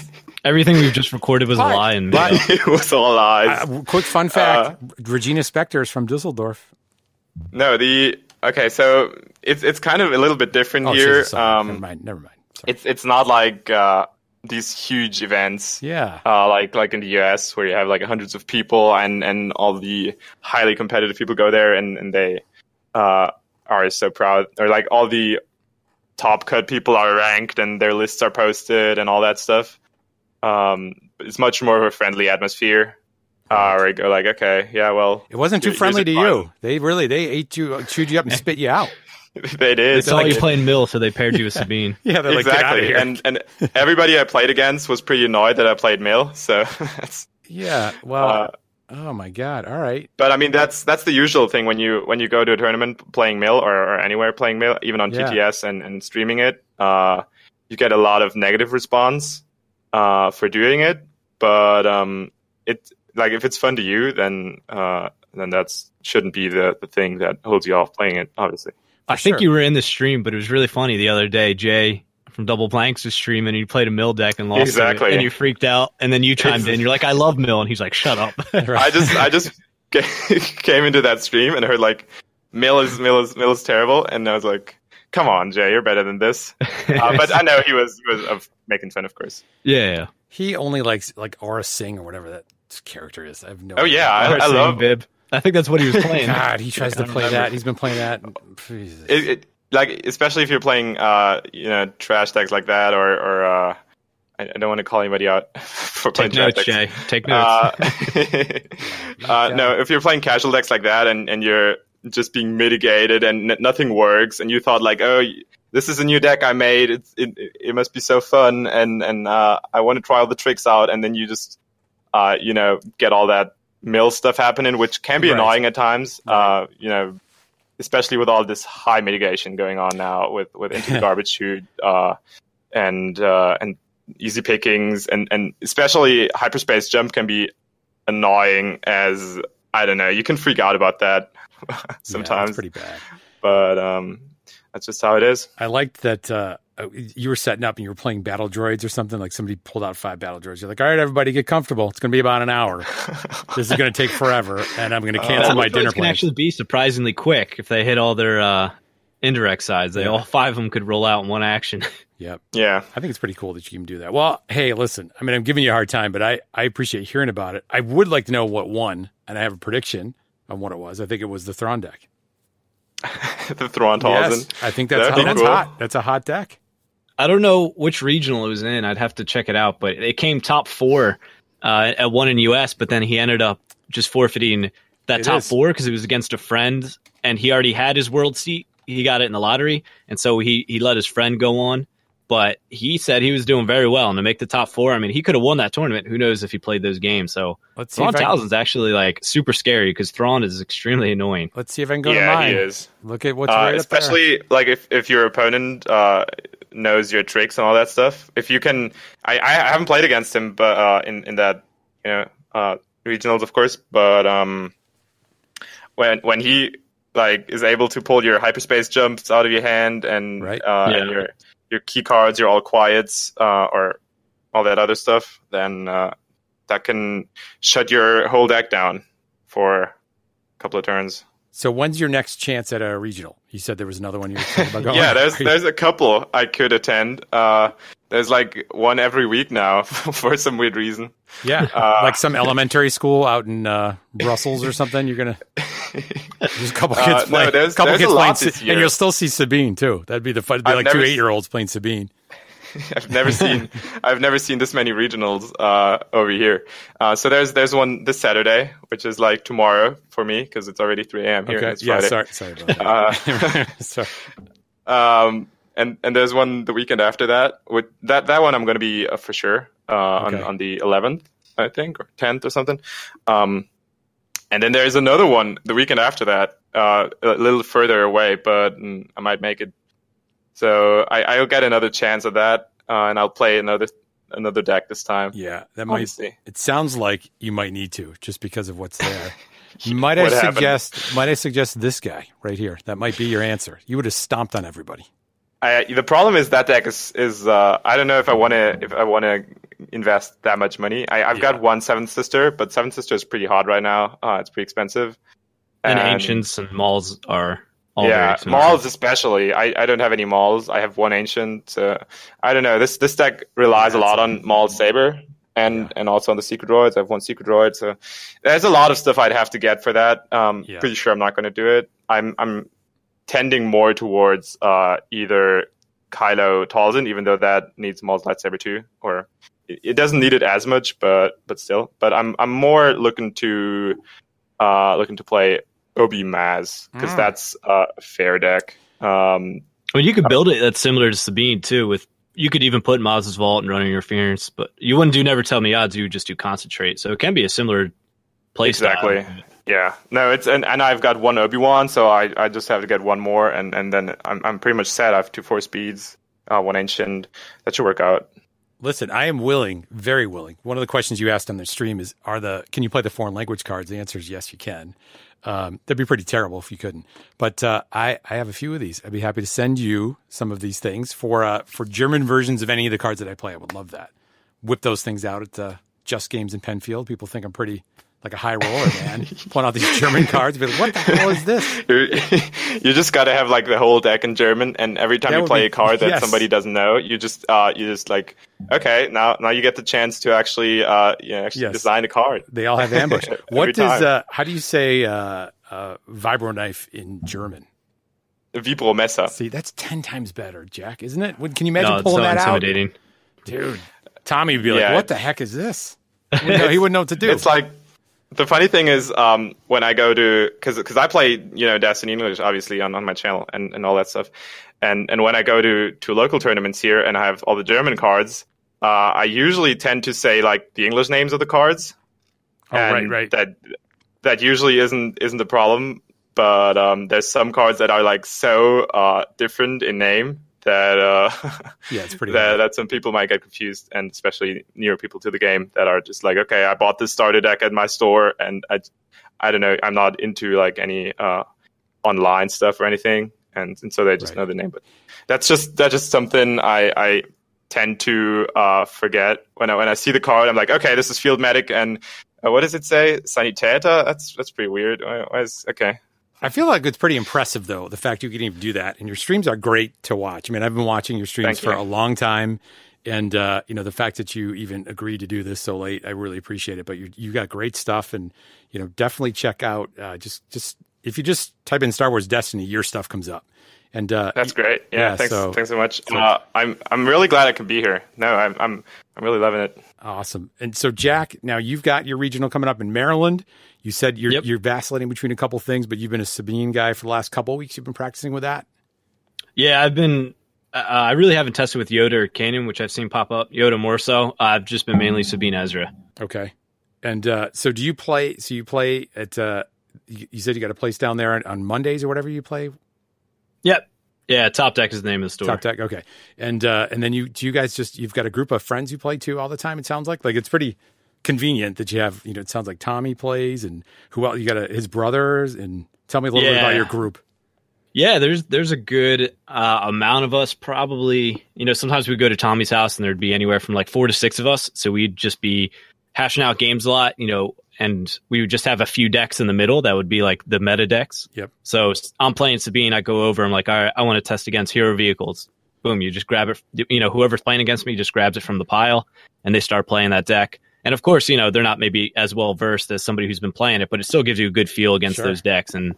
Everything we've just recorded was a But- lie. And but- It was all lies. Quick fun fact: Regina Spektor is from Düsseldorf. No, okay, so it's kind of a little bit different Oh, here. she's a son. Never mind. Sorry. It's not like these huge events. Yeah. Like in the US where you have like hundreds of people and all the highly competitive people go there and they are so proud, or like all the top cut people are ranked and their lists are posted and all that stuff. It's much more of a friendly atmosphere. Where you go like, okay, yeah, well, It wasn't too here's friendly a to fun- you. They ate you, chewed you up, and spit you out. They did. they saw you playing Mill, so they paired you with Sabine. Yeah, they're like, get out of Exactly, here. and everybody I played against was pretty annoyed that I played Mill. So, Yeah. Well. Oh my God. All right. but I mean that's the usual thing when you go to a tournament playing Mill or anywhere playing Mill, even on Yeah. TTS and streaming it. You get a lot of negative response for doing it, but it like if it's fun to you, then that's shouldn't be the thing that holds you off playing it. Obviously, I think sure. you were in the stream, but it was really funny the other day. Jay from Double Blanks was streaming, and you played a Mill deck and lost Exactly. it, and you freaked out, and then you chimed in. You're like, "I love Mill," and he's like, "Shut up." I just came into that stream and heard like Mill is terrible, and I was like, come on, Jay, you're better than this. But I know he was making fun, of course. Yeah. He only likes like Aura Singh or whatever that character is. I have no. Oh idea. yeah, I Saying love Bib. I think that's what he was playing. God, he tries to play remember. that. He's been playing that. Jesus. it. Like especially if you're playing trash decks like that, or I don't want to call anybody out for playing Take notes, trash decks. Jay. Take notes. No, if you're playing casual decks like that and you're just being mitigated and nothing works, and you thought like, oh, this is a new deck I made, it must be so fun, and I want to try all the tricks out, and then you just get all that mill stuff happening, which can be Right. annoying at times. Especially with all this high mitigation going on now with into the garbage chute and easy pickings and especially hyperspace jump can be annoying as I don't know, you can freak out about that sometimes. Yeah, pretty bad. But that's just how it is. I liked that you were setting up and you were playing battle droids or something. Like somebody pulled out 5 battle droids. You're like, all right, everybody, get comfortable. It's going to be about an hour. This is going to take forever, and I'm going to cancel my dinner Droids can plans. actually be surprisingly quick if they hit all their indirect sides. All 5 of them could roll out in one action. Yep. Yeah. I think it's pretty cool that you can do that. Well, hey, listen, I mean, I'm giving you a hard time, but I appreciate hearing about it. I would like to know what won, and I have a prediction on what it was. I think it was the Thrawn deck. The Throntalsen. Yes, I think that's That'd be that's cool. hot. That's a hot deck. I don't know which regional it was in. I'd have to check it out, but it came top 4 at one in US, but then he ended up just forfeiting that It top is. 4 because it was against a friend, and he already had his world seat. He got it in the lottery, and so he let his friend go on. But he said he was doing very well, and to make the top 4, I mean, he could have won that tournament. Who knows if he played those games? So Let's see Thrawn if I can- Talzin's actually like super scary because Thrawn is extremely annoying. Let's see if I can go to Yeah, mine. he is. Look at what's right up there. Especially like if your opponent knows your tricks and all that stuff. If you can, I haven't played against him, but in that regionals, of course, but when he like is able to pull your hyperspace jumps out of your hand and and your key cards, your all quiets, or all that other stuff, then that can shut your whole deck down for a couple of turns. So when's your next chance at a regional? You said there was another one you were thinking about going. Yeah, there's a couple I could attend. There's like one every week now for some weird reason. Yeah, like some elementary school out in Brussels or something. You're gonna there's a couple kids playing. No, there's kids a lot playing, this year. and you'll still see Sabine too. That'd be the fun. It'd be like two 8-year-olds playing Sabine. I've never seen this many regionals over here. So there's one this Saturday, which is like tomorrow for me because it's already 3 a.m. here. Okay. It's Friday. Sorry about that. Sorry. And there's one the weekend after that. With that one, I'm going to be for sure on the 11th, I think, or 10th or something. And then there's another one the weekend after that, a little further away, but I might make it. So I'll get another chance at that, and I'll play another deck this time. Yeah, that Obviously. might. It sounds like you might need to just because of what's there. Might I suggest this guy right here? That might be your answer. You would have stomped on everybody. The problem is that deck is I don't know if I want to invest that much money. I've got one Seventh Sister, but Seventh Sister is pretty hard right now. It's pretty expensive. And Ancients and Mauls are all yeah, very similar. Mauls especially. I don't have any Mauls. I have one Ancient. I don't know. This deck relies a lot on Maul Saber and also on the Secret Droids. I have one Secret Droid, so there's a lot of stuff I'd have to get for that. Pretty sure I'm not going to do it. I'm tending more towards either Kylo Talzin, even though that needs Maul's lightsaber too, or it doesn't need it as much, but still. But I'm more looking to play Obi Maz because that's a fair deck. I mean, you could build it that's similar to Sabine too. You could even put Maz's Vault and running interference, but you wouldn't do Never Tell Me Odds. You would just do Concentrate. So it can be a similar play exactly. style. Yeah, no, it's and I've got one Obi-Wan, so I just have to get one more, and then I'm pretty much set. I have 2 4 speeds, one Ancient. That should work out. Listen, I am willing, very willing. One of the questions you asked on the stream is, can you play the foreign language cards? The answer is yes, you can. That'd be pretty terrible if you couldn't. But I have a few of these. I'd be happy to send you some of these things for German versions of any of the cards that I play. I would love that. Whip those things out at Just Games in Penfield. People think I'm pretty like a high roller, man. Pulling out these German cards. Be like, what the hell is this? You just got to have like the whole deck in German, and every time you play a card that somebody doesn't know, you just like, okay, now you get the chance to actually design a card. They all have ambush. How do you say vibro knife in German? Vibromesser. See, that's 10 times better, Jack, isn't it? Can you imagine No, pulling it's so that intimidating. out? Dude, Tommy would be like, what the heck is this? He wouldn't know what to do. It's like, the funny thing is, when I go to, because I play, Destiny English, obviously, on my channel and all that stuff. And when I go to local tournaments here and I have all the German cards, I usually tend to say, like, the English names of the cards. Right. That usually isn't a problem. But there's some cards that are, like, so different in name that it's pretty that some people might get confused, and especially newer people to the game that are just like, okay, I bought this starter deck at my store, and I don't know, I'm not into like any online stuff or anything, and so they just know the name. But that's just something I tend to forget when I see the card. I'm like, okay, this is Field Medic, and what does it say? Sanitäter? That's pretty weird. Okay. I feel like it's pretty impressive, though, the fact you can even do that. And your streams are great to watch. I mean, I've been watching your streams for a long time. And, the fact that you even agreed to do this so late, I really appreciate it. But you got great stuff. And, definitely check out, just if you just type in Star Wars Destiny, your stuff comes up. And that's great. Yeah, thanks so much. I'm really glad I can be here. No, I'm really loving it. Awesome. And so, Jack, now you've got your regional coming up in Maryland. You said you're vacillating between a couple things, but you've been a Sabine guy for the last couple of weeks. You've been practicing with that? Yeah, I've been. I really haven't tested with Yoda or Kanan, which I've seen pop up. Yoda more so. I've just been mainly Sabine Ezra. Okay. And so do you play? So you play at? You said you got a place down there on Mondays or whatever you play. Yep. Yeah, Top Deck is the name of the store. Top Deck, okay. And then you guys you've got a group of friends you play too all the time. It sounds like it's pretty convenient that you have, it sounds like Tommy plays, and who else? You got his brothers, and tell me a little bit about your group. Yeah, there's a good amount of us, probably. Sometimes we go to Tommy's house and there'd be anywhere from like 4 to 6 of us. So we'd just be hashing out games a lot, and we would just have a few decks in the middle that would be like the meta decks. Yep. So I'm playing Sabine. I go over. I'm like, all right, I want to test against hero vehicles. Boom, you just grab it. Whoever's playing against me just grabs it from the pile, and they start playing that deck. And of course, they're not maybe as well versed as somebody who's been playing it, but it still gives you a good feel against those decks. And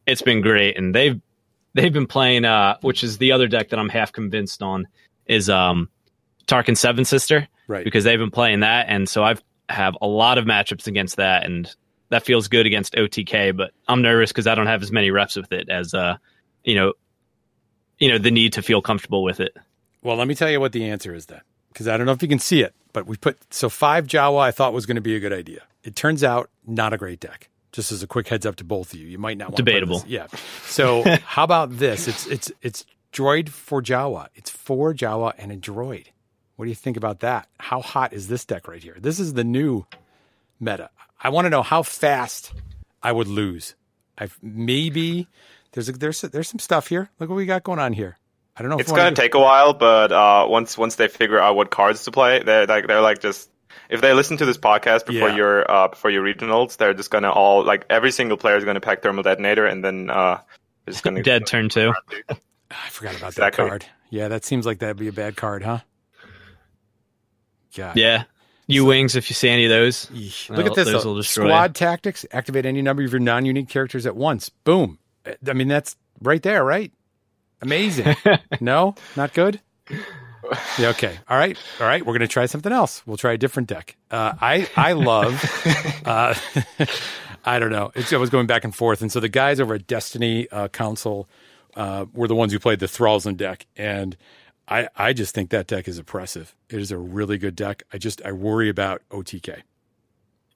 it's been great. And they've been playing, which is the other deck that I'm half convinced on, is Tarkin Seven Sister, right? Because they've been playing that, and so I've have a lot of matchups against that, and that feels good against OTK. But I'm nervous because I don't have as many reps with it as the need to feel comfortable with it. Well, let me tell you what the answer is then, because I don't know if you can see it, but we put 5 Jawa. I thought was going to be a good idea. It turns out not a great deck. Just as a quick heads up to both of you, you might not want debatable. To play this. Yeah. So how about this? It's droid for Jawa. It's 4 Jawa and a droid. What do you think about that? How hot is this deck right here? This is the new meta. I want to know how fast I would lose. Maybe there's some stuff here. Look what we got going on here. I don't know. It's going to take a while, but once they figure out what cards to play, they're like just. If they listen to this podcast before your regionals, they're just gonna all like every single player is gonna pack thermal detonator, and then they're just gonna dead turn 2. I forgot about that card. Yeah, that seems like that'd be a bad card, huh? God. Yeah, wings. If you see any of those, look at this. Squad tactics: activate any number of your non-unique characters at once. Boom. I mean, that's right there, right? Amazing. No, not good. Yeah, okay. All right. We're going to try something else. We'll try a different deck. I love, I don't know. I was going back and forth. And so the guys over at Destiny Council were the ones who played the Thrallsland deck. And I just think that deck is oppressive. It is a really good deck. I worry about OTK.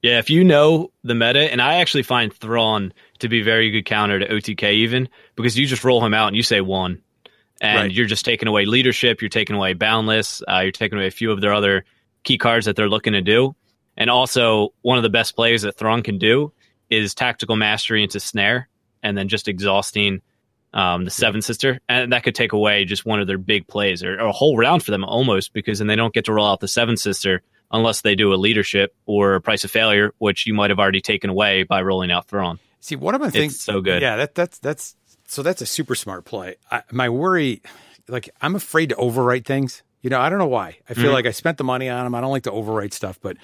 Yeah, if you know the meta, and I actually find Thrawn to be very good counter to OTK even, because you just roll him out and you say 1. And you're just taking away leadership, you're taking away boundless, you're taking away a few of their other key cards that they're looking to do. And also, one of the best plays that Thrawn can do is tactical mastery into snare, and then just exhausting the Seven Sister. And that could take away just one of their big plays, or a whole round for them almost, because then they don't get to roll out the Seven Sister unless they do a leadership or a price of failure, which you might have already taken away by rolling out Thrawn. See, one of my things... It's so good. Yeah, that's... So that's a super smart play. My worry, I'm afraid to overwrite things. I don't know why. I feel like I spent the money on them. I don't like to overwrite stuff. But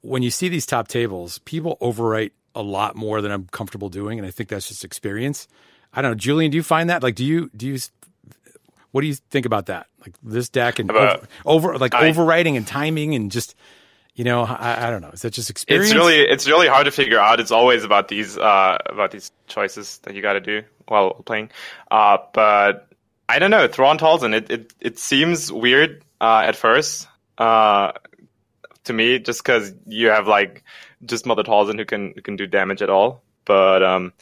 when you see these top tables, people overwrite a lot more than I'm comfortable doing. And I think that's just experience. I don't know. Julian, do you find that? What do you think about that? Like this deck and overwriting and timing and just... I don't know. Is that just experience? It's really hard to figure out. It's always about these choices that you got to do while playing. But I don't know. Thrawn Talzin, it seems weird at first to me, just because you have just Mother Talzin who can do damage at all. But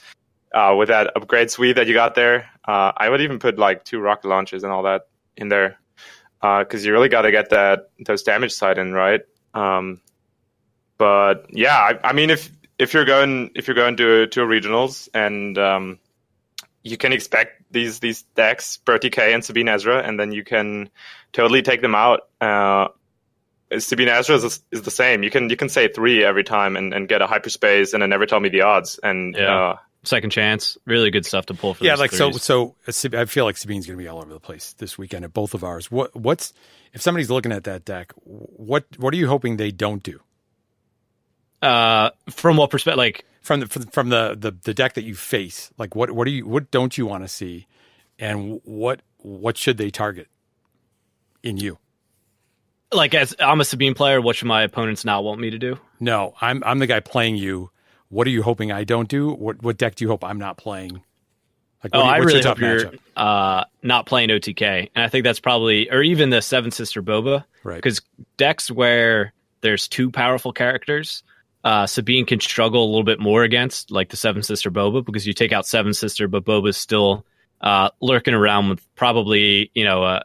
with that upgrade suite that you got there, I would even put 2 rocket launchers and all that in there, because you really got to get those damage side in right. But yeah, I mean, if you're going to regionals and you can expect these decks, Bertie and Sabine Ezra, and then you can totally take them out. Sabine Ezra is the same. You can say 3 every time and get a hyperspace and then never tell me the odds. And second chance, really good stuff to pull for. Yeah, so I feel like Sabine's going to be all over the place this weekend at both of ours. What's if somebody's looking at that deck? What are you hoping they don't do? From what perspective? From the deck that you face, what don't you want to see, and what should they target in you? As I'm a Sabine player, what should my opponents not want me to do? No, I'm the guy playing you. What are you hoping I don't do? What deck do you hope I'm not playing? I really hope you're not playing OTK. And I think that's probably, or even the Seven Sister Boba. Right. Because decks where there's 2 powerful characters, Sabine can struggle a little bit more against, the Seven Sister Boba, because you take out Seven Sister, but Boba's still lurking around with probably,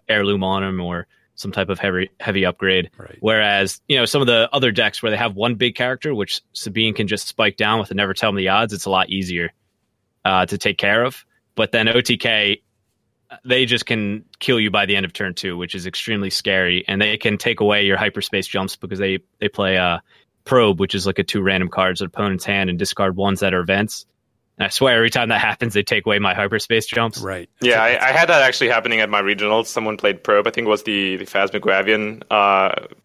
heirloom on him or some type of heavy upgrade. Right. Whereas, some of the other decks where they have one big character, which Sabine can just spike down with and never tell them the odds, it's a lot easier to take care of. But then OTK, they just can kill you by the end of turn 2, which is extremely scary. And they can take away your hyperspace jumps because they play Probe, which is like a 2 random cards at opponent's hand, and discard ones that are events. And I swear every time that happens, they take away my hyperspace jumps. Right. Yeah, I had that actually happening at my regionals. Someone played Probe. I think it was the Phasmagravian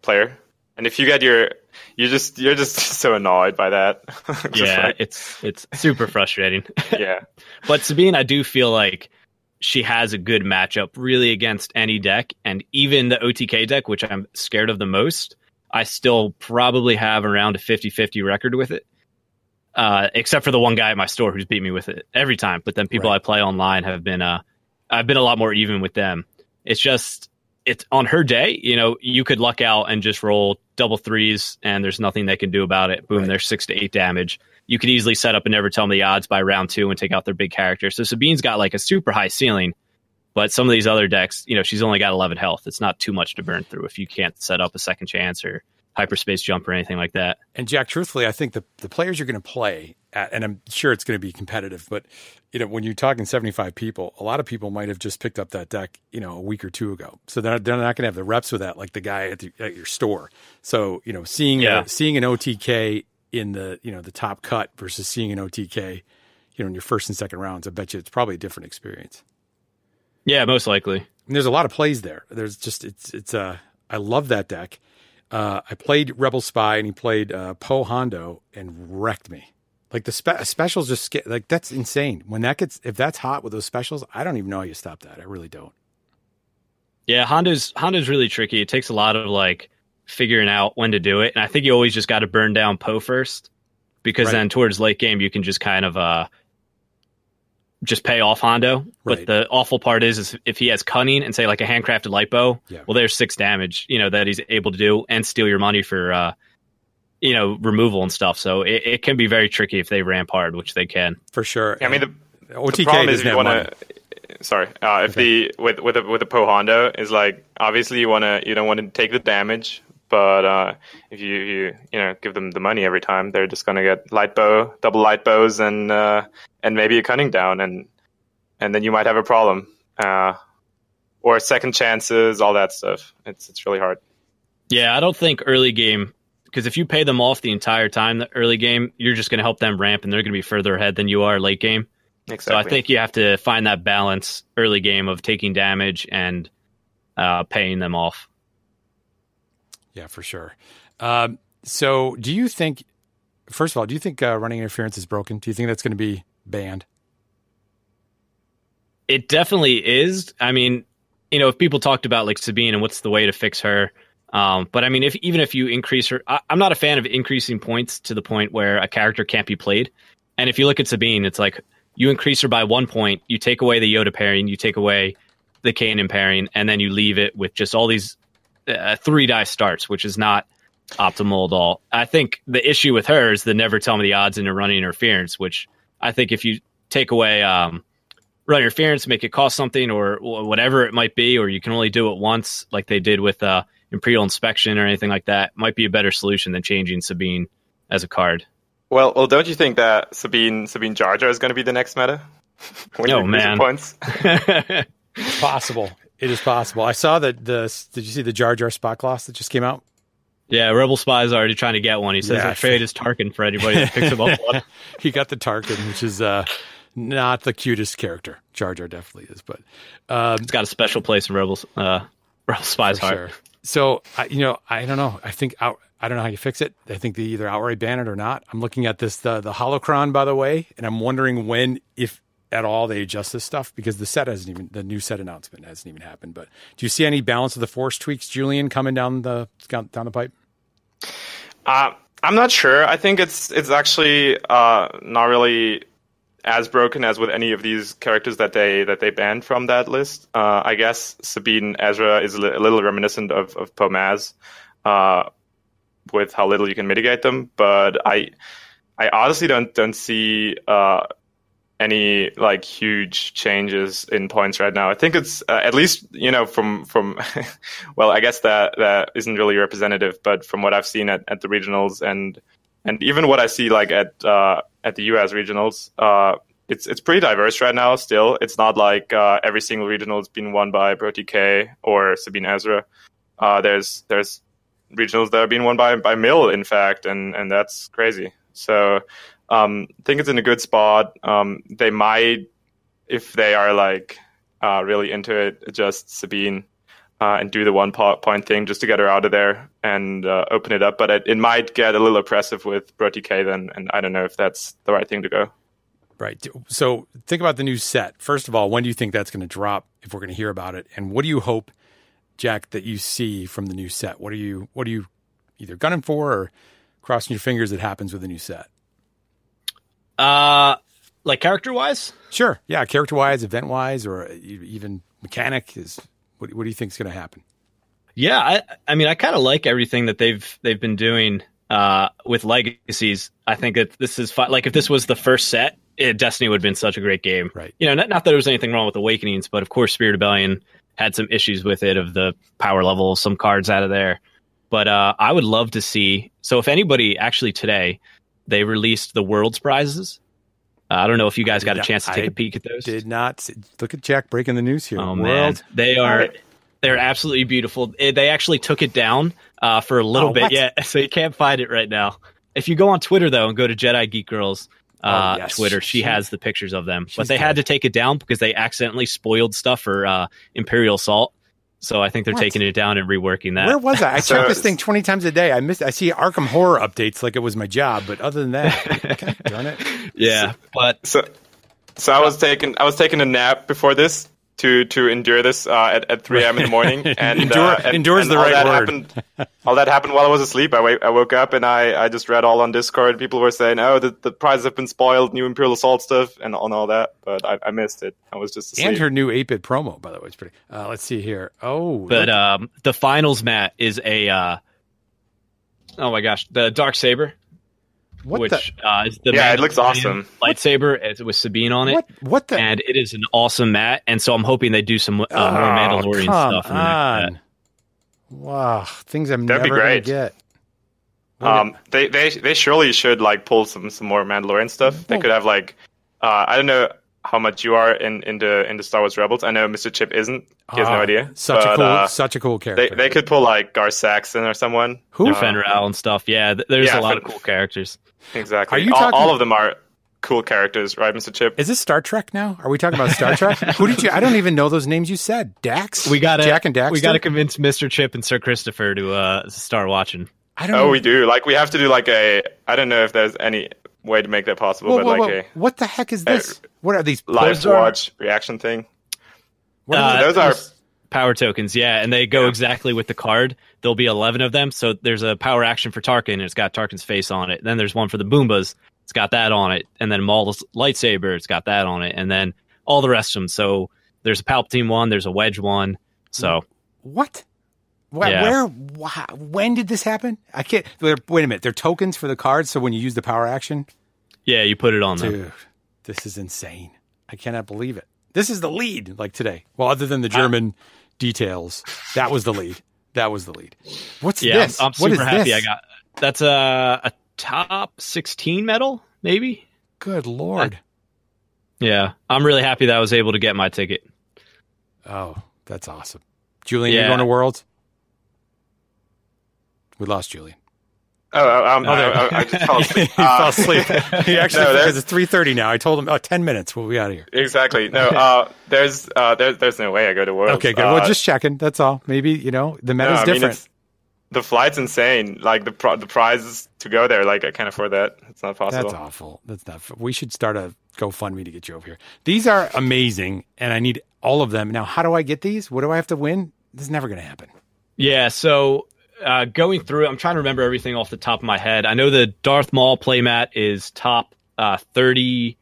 player. And if you get you're just so annoyed by that. Yeah, it's super frustrating. Yeah. But Sabine, I do feel like she has a good matchup really against any deck. And even the OTK deck, which I'm scared of the most, I still probably have around a 50-50 record with it. Except for the one guy at my store who's beat me with it every time. But then people I play online have been, I've been a lot more even with them. It's on her day, you could luck out and just roll double 3s and there's nothing they can do about it. Boom, there's 6 to 8 damage. You could easily set up and never tell them the odds by round 2 and take out their big character. So Sabine's got like a super high ceiling, but some of these other decks, she's only got 11 health. It's not too much to burn through if you can't set up a second chance or hyperspace jump or anything like that. And Jack, truthfully, I think the players you're going to play at, and I'm sure it's going to be competitive, but when you're talking 75 people, a lot of people might have just picked up that deck, a week or 2 ago. So they're not going to have the reps with that, like the guy at your store. So, seeing an OTK in the top cut versus seeing an OTK, in your first and second rounds, I bet you it's probably a different experience. Yeah, most likely. And there's a lot of plays there. There's just, I love that deck. I played Rebel Spy and he played Poe Hondo and wrecked me. Like the specials just like that's insane. If that's hot with those specials, I don't even know how you stop that. I really don't. Yeah, Hondo's really tricky. It takes a lot of like figuring out when to do it, and I think you always just got to burn down Poe first, because then towards late game you can just kind of just pay off Hondo. But the awful part is if he has cunning and say like a handcrafted light bow, well, there's 6 damage, that he's able to do and steal your money for, removal and stuff. So it can be very tricky if they ramp hard, which they can. For sure. Yeah, I mean, the OTK problem is if you want to, with the Poe Hondo is like, obviously you don't want to take the damage, but if you give them the money every time, they're just going to get double light bows and maybe a cunning down, and then you might have a problem, or second chances, all that stuff. It's really hard. Yeah, I don't think early game, because if you pay them off the entire time, the early game, you're just going to help them ramp, and they're going to be further ahead than you are late game. Exactly. So I think you have to find that balance early game of taking damage and paying them off. Yeah, for sure. So do you think, first of all, running interference is broken? Do you think that's going to be banned? It definitely is. I mean, if people talked about like Sabine and what's the way to fix her, but I mean, even if you increase her, I'm not a fan of increasing points to the point where a character can't be played. And if you look at Sabine, it's like you increase her by 1 point, you take away the Yoda pairing, you take away the Kanan pairing, and then you leave it with just all these 3 die starts, which is not optimal at all. I think the issue with her is the never tell me the odds into running interference, which I think if you take away run interference, make it cost something or whatever it might be, or you can only do it once like they did with Imperial Inspection or anything like that, might be a better solution than changing Sabine as a card. Well, don't you think that Sabine Jar Jar is going to be the next meta? Oh man, points. It's possible. It is possible. I saw that did you see the Jar Jar spot gloss that just came out? Yeah, Rebel Spy is already trying to get one. He says I trade his Tarkin for anybody that picks him up one. He got the Tarkin, which is not the cutest character. Jar Jar definitely is, but it's got a special place in Rebel Spy's heart. Sure. So I don't know. I don't know how you fix it. I think they either outright ban it or not. I'm looking at this the Holocron, by the way, and I'm wondering when, if at all, they adjust this stuff, because the new set announcement hasn't even happened. But do you see any balance of the Force tweaks, Julian, coming down the pipe? I'm not sure. I think it's actually not really as broken as with any of these characters that they banned from that list. I guess Sabine Ezra is a little reminiscent of Pomaz, with how little you can mitigate them. But I honestly don't see any like huge changes in points right now. I think it's at least, you know, from well, I guess that isn't really representative, but from what I've seen at the regionals and even what I see like at the US regionals, it's pretty diverse right now. Still, it's not like every single regional has been won by Brody K or Sabine Ezra. There's regionals that are being won by Mill, in fact, and that's crazy. So I think it's in a good spot. They might, if they are like really into it, adjust Sabine and do the 1 point thing just to get her out of there and open it up. But it might get a little oppressive with Brody K then, and I don't know if that's the right thing to go. Right. So think about the new set. First of all, when do you think that's going to drop, if we're going to hear about it? And what do you hope, Jack, that you see from the new set? What are you either gunning for or crossing your fingers it happens with the new set? Like character-wise? Sure. Yeah, character-wise, event-wise, or even mechanic is. What do you think is going to happen? Yeah, I mean, I kind of like everything that they've been doing with Legacies. I think that this is like if this was the first set, Destiny would have been such a great game. Right. You know, not that there was anything wrong with Awakenings, but of course, Spirit Rebellion had some issues with it of the power level, some cards out of there. But I would love to see. So if anybody actually today, they released the World's prizes. I don't know if you guys got a chance to take a peek at those. Did not. Look at Jack breaking the news here. Oh, man. They're absolutely beautiful. They actually took it down for a little bit. What? Yeah, so you can't find it right now. If you go on Twitter, though, and go to Jedi Geek Girls Twitter, she has the pictures of them. But they had to take it down because they accidentally spoiled stuff for Imperial Assault. So I think they're taking it down and reworking that. Where was I? I check this thing 20 times a day. I see Arkham Horror updates like it was my job, but other than that, God darn it. Yeah, so I was taking a nap before this to endure this at 3 a.m. in the morning, and endures the right word. All that happened while I was asleep. I woke up and I just read all on Discord. People were saying, "Oh, the prizes have been spoiled, new Imperial Assault stuff, and all that." But I missed it. I was just asleep. And her new 8-bit promo, by the way, is pretty. Let's see here. Oh, but the finals mat is a oh my gosh, the Dark Saber. Is the it looks awesome lightsaber with Sabine on it. What the? And it is an awesome mat, and so I'm hoping they do some more Mandalorian stuff. In the wow, things I'm never going to get. They surely should like pull some more Mandalorian stuff. They could have like I don't know how much you are into Star Wars Rebels. I know Mr. Chip isn't. He has no idea. Such a cool character. They could pull like Gar Saxon or someone. Who? Fenrir and stuff. Yeah, there's a lot of cool characters. Exactly. Are you all of them are cool characters, right, Mr. Chip? Is this Star Trek now? Are we talking about Star Trek? Who did you? I don't even know those names you said. Dax? Jack and Dax? We got to convince Mr. Chip and Sir Christopher to start watching. I don't know. We do. Like, we have to do like I don't know if there's any way to make that possible, what the heck is this? What are these? Live watch reaction thing? Those are power tokens, yeah, and they go exactly with the card. There'll be 11 of them, so there's a power action for Tarkin, and it's got Tarkin's face on it. Then there's one for the Boombas, it's got that on it. And then Maul's lightsaber, it's got that on it. And then all the rest of them. So there's a Palpatine one, there's a Wedge one. So what? Where? When did this happen? I can't. Wait a minute. They're tokens for the cards, so when you use the power action, yeah, you put it on them. Dude, this is insane. I cannot believe it. This is the lead, like today. Well, other than the German details, that was the lead. What's this? I'm super happy. I got that's a top 16 medal, maybe. Good Lord. Yeah, I'm really happy that I was able to get my ticket. Oh, that's awesome. Julian, you going to Worlds? We lost Julian. I just fell asleep. He fell asleep. He actually, because it's 3:30 now. I told him, 10 minutes. We'll be out of here. Exactly. No, there's no way I go to Worlds. Okay, good. Well, just checking. That's all. Maybe, the meta's different. The flight's insane. Like, the prizes to go there, like, I can't afford that. It's not possible. That's awful. We should start a GoFundMe to get you over here. These are amazing, and I need all of them. Now, how do I get these? What do I have to win? This is never going to happen. Yeah, so... going through it, I'm trying to remember everything off the top of my head. I know the Darth Maul playmat is top 32.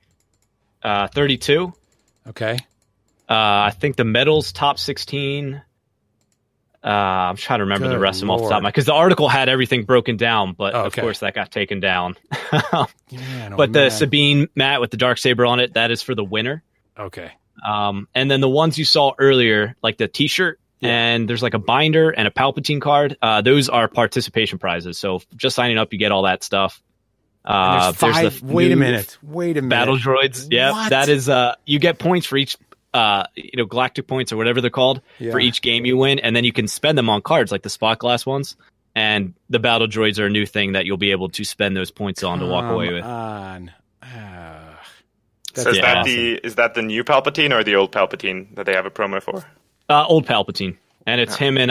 Okay. I think the medal's top 16. I'm trying to remember the rest of them off the top of my, because the article had everything broken down, but of course that got taken down. But the Sabine mat with the Darksaber on it, that is for the winner. Okay. And then the ones you saw earlier, like the T-shirt, and there's like a binder and a Palpatine card. Those are participation prizes. So just signing up, you get all that stuff. There's 5. Wait a minute. Battle droids. Yeah, that is. You get points for each. Galactic points or whatever they're called for each game you win, and then you can spend them on cards like the spot glass ones. And the battle droids are a new thing that you'll be able to spend those points on to walk away with. So is that the new Palpatine or the old Palpatine that they have a promo for? Old Palpatine, and it's him in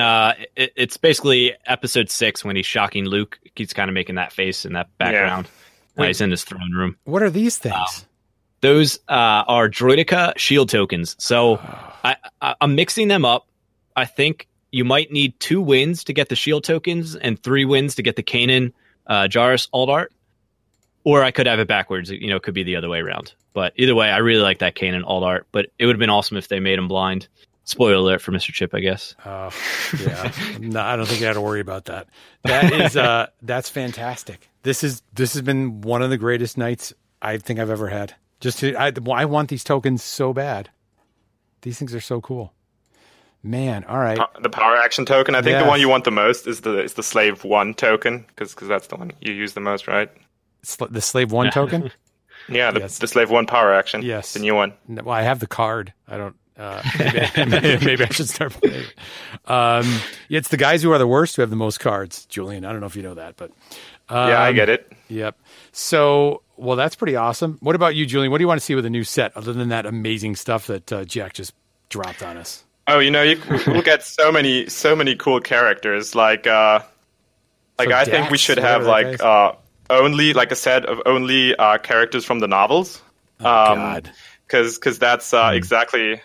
it's basically episode 6 when he's shocking Luke. He's kind of making that face in that background. He's in his throne room. What are these things? Those are Droideka shield tokens. So I'm mixing them up. I think you might need 2 wins to get the shield tokens and 3 wins to get the Kanan Jarrus alt art. Or I could have it backwards. It could be the other way around. But either way, I really like that Kanan alt art. But it would have been awesome if they made him blind. Spoiler alert for Mr. Chip, I guess. Yeah. No, I don't think you have to worry about that. That is that's fantastic. This has been one of the greatest nights I think I've ever had. I want these tokens so bad. These things are so cool. Man, all right. The power action token. I think the one you want the most is the Slave 1 token because that's the one you use the most, right? The Slave 1 token? Yeah, the Slave 1 power action. Yes. The new one. Well, I have the card. I don't... maybe I should start playing. It's the guys who are the worst who have the most cards, Julian. I don't know if you know that, but... yeah, I get it. Yep. So, well, that's pretty awesome. What about you, Julian? What do you want to see with a new set other than that amazing stuff that Jack just dropped on us? Oh, we'll get so many cool characters. I think we should have only a set of only characters from the novels. God. Because that's exactly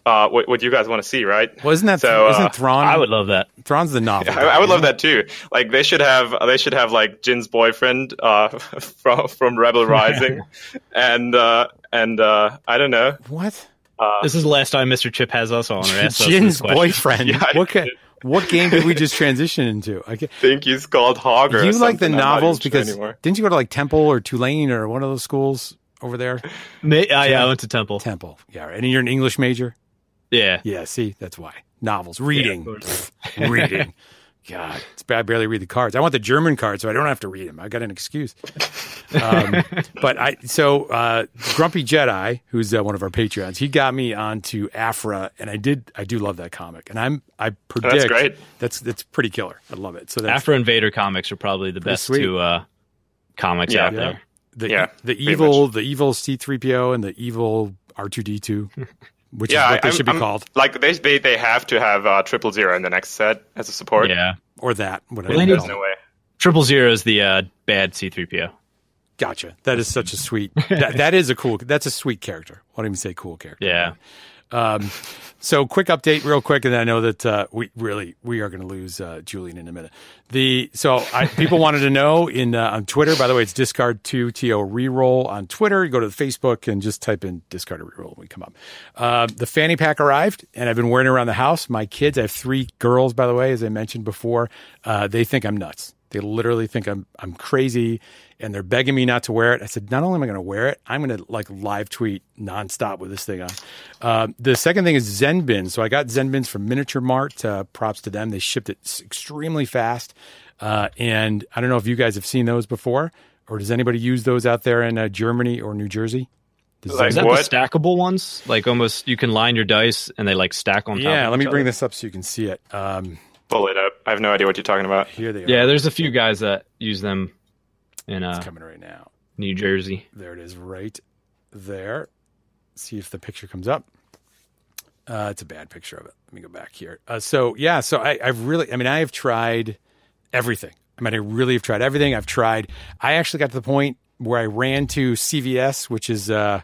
what you guys want to see, right? Well, isn't Thrawn? I would love that. Thrawn's the novel. Yeah, I would love that too. Like they should have like Jin's boyfriend from Rebel Rising, and I don't know what. This is the last time Mr. Chip has us on. Jin's boyfriend. What game did we just transition into? I think he's called Hogger. You like the novels because didn't you go to like Temple or Tulane or one of those schools over there? I went to Temple. Yeah, and you're an English major. Yeah. Yeah, see, that's why. Novels. Reading. Reading. God, it's bad. I barely read the cards. I want the German cards so I don't have to read them. I got an excuse. Grumpy Jedi, who's one of our Patreons, he got me onto Afra, and I do love that comic. And I predict that's great. That's pretty killer. I love it. So Afra and Vader comics are probably the best two comics out there. The evil C-3PO and the evil R2-D2. Which is what they should be called. Like they have to have 000 in the next set as a support. Yeah, or that. Whatever. There's no way. 000 is the bad C-3PO. Gotcha. That is such a sweet. that is a cool. That's a sweet character. I won't even say cool character. Yeah. So quick update, real quick, and then I know that we are going to lose Julian in a minute. People wanted to know on Twitter. By the way, it's Discard2 TO Reroll on Twitter. You go to the Facebook and just type in Discard Reroll when we come up. The fanny pack arrived, and I've been wearing it around the house. My kids, I have 3 girls, by the way, as I mentioned before. They think I'm nuts. They literally think I'm crazy, and they're begging me not to wear it. I said, not only am I going to wear it, I'm going to live tweet nonstop with this thing on. The second thing is Zen Bins. So I got Zen Bins from Miniature Mart. Props to them. They shipped it extremely fast. And I don't know if you guys have seen those before, or does anybody use those out there in Germany or New Jersey? Is that the stackable ones? Like almost you can line your dice and they stack on top. Yeah, let me bring this up so you can see it. Pull it up. I have no idea what you're talking about. Here they are. Yeah, there's a few guys that use them in it's coming right now. New Jersey. There it is right there. See if the picture comes up. It's a bad picture of it. Let me go back here. I have tried everything. I really have tried everything. I actually got to the point where I ran to CVS, which is, I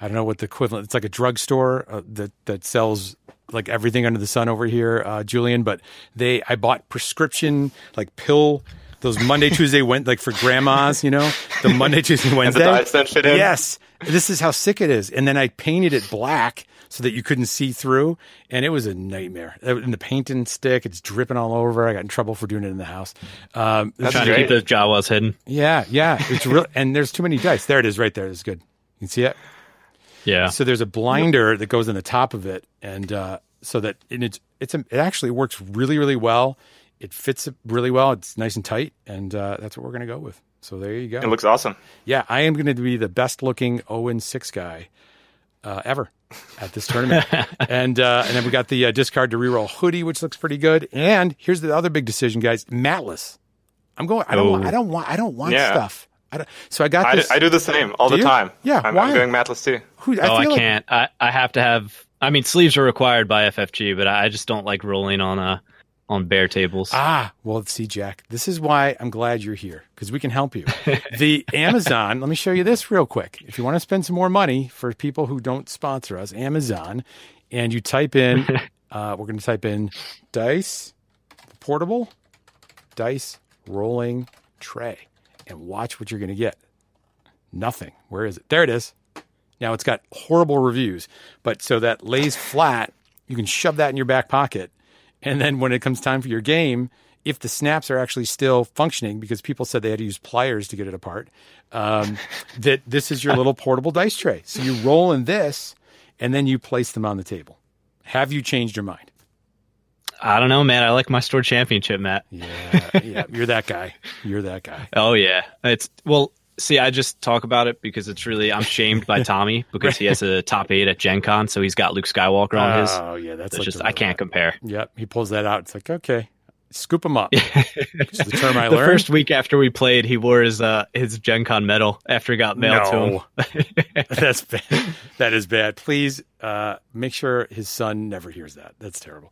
don't know what the equivalent, it's like a drugstore that sells like everything under the sun over here, Julian, but I bought prescription, pill, those Monday, Tuesday, Wednesday, for grandmas, the Monday, Tuesday, Wednesday. And the dice that fit in? Yes. This is how sick it is. And then I painted it black so that you couldn't see through. And it was a nightmare. And the painting stick, it's dripping all over. I got in trouble for doing it in the house. Trying to keep those Jawas hidden. Yeah. It's real. And there's too many dice. There it is right there. It's good. You can see it? Yeah. So there's a blinder that goes on the top of it. And so that it actually works really, really well. It fits really well. It's nice and tight. And that's what we're going to go with. So there you go. It looks awesome. Yeah, I am going to be the best looking 0-6 guy ever at this tournament. and then we got the discard to reroll hoodie, which looks pretty good. And here's the other big decision, guys: matless. I'm going. I don't want stuff. So I got this. I do the same all the time. Yeah, I'm going matless too. I can't. I have to have. I mean, sleeves are required by FFG, but I just don't like rolling on bare tables. Well, see, Jack, this is why I'm glad you're here, because we can help you. The Amazon, let me show you this real quick. If you want to spend some more money for people who don't sponsor us, Amazon, and you type in, we're going to type in dice portable, dice rolling tray, and watch what you're going to get. Nothing. Where is it? There it is. Now, it's got horrible reviews, but so that lays flat, you can shove that in your back pocket. And then when it comes time for your game, if the snaps are actually still functioning, because people said they had to use pliers to get it apart, that this is your little portable dice tray. So you roll in this, and then you place them on the table. Have you changed your mind? I don't know, man. I like my store championship, Matt. Yeah. You're that guy. Oh, yeah. See, I just talk about it because it's really, I'm shamed by Tommy because he has a top 8 at Gen Con, so he's got Luke Skywalker on his. Oh, yeah, that's just, I can't compare. Yep, he pulls that out. It's like, okay, scoop him up. It's the term I learned. The first week after we played, he wore his Gen Con medal after it got mailed to him. That's bad. That is bad. Please make sure his son never hears that. That's terrible.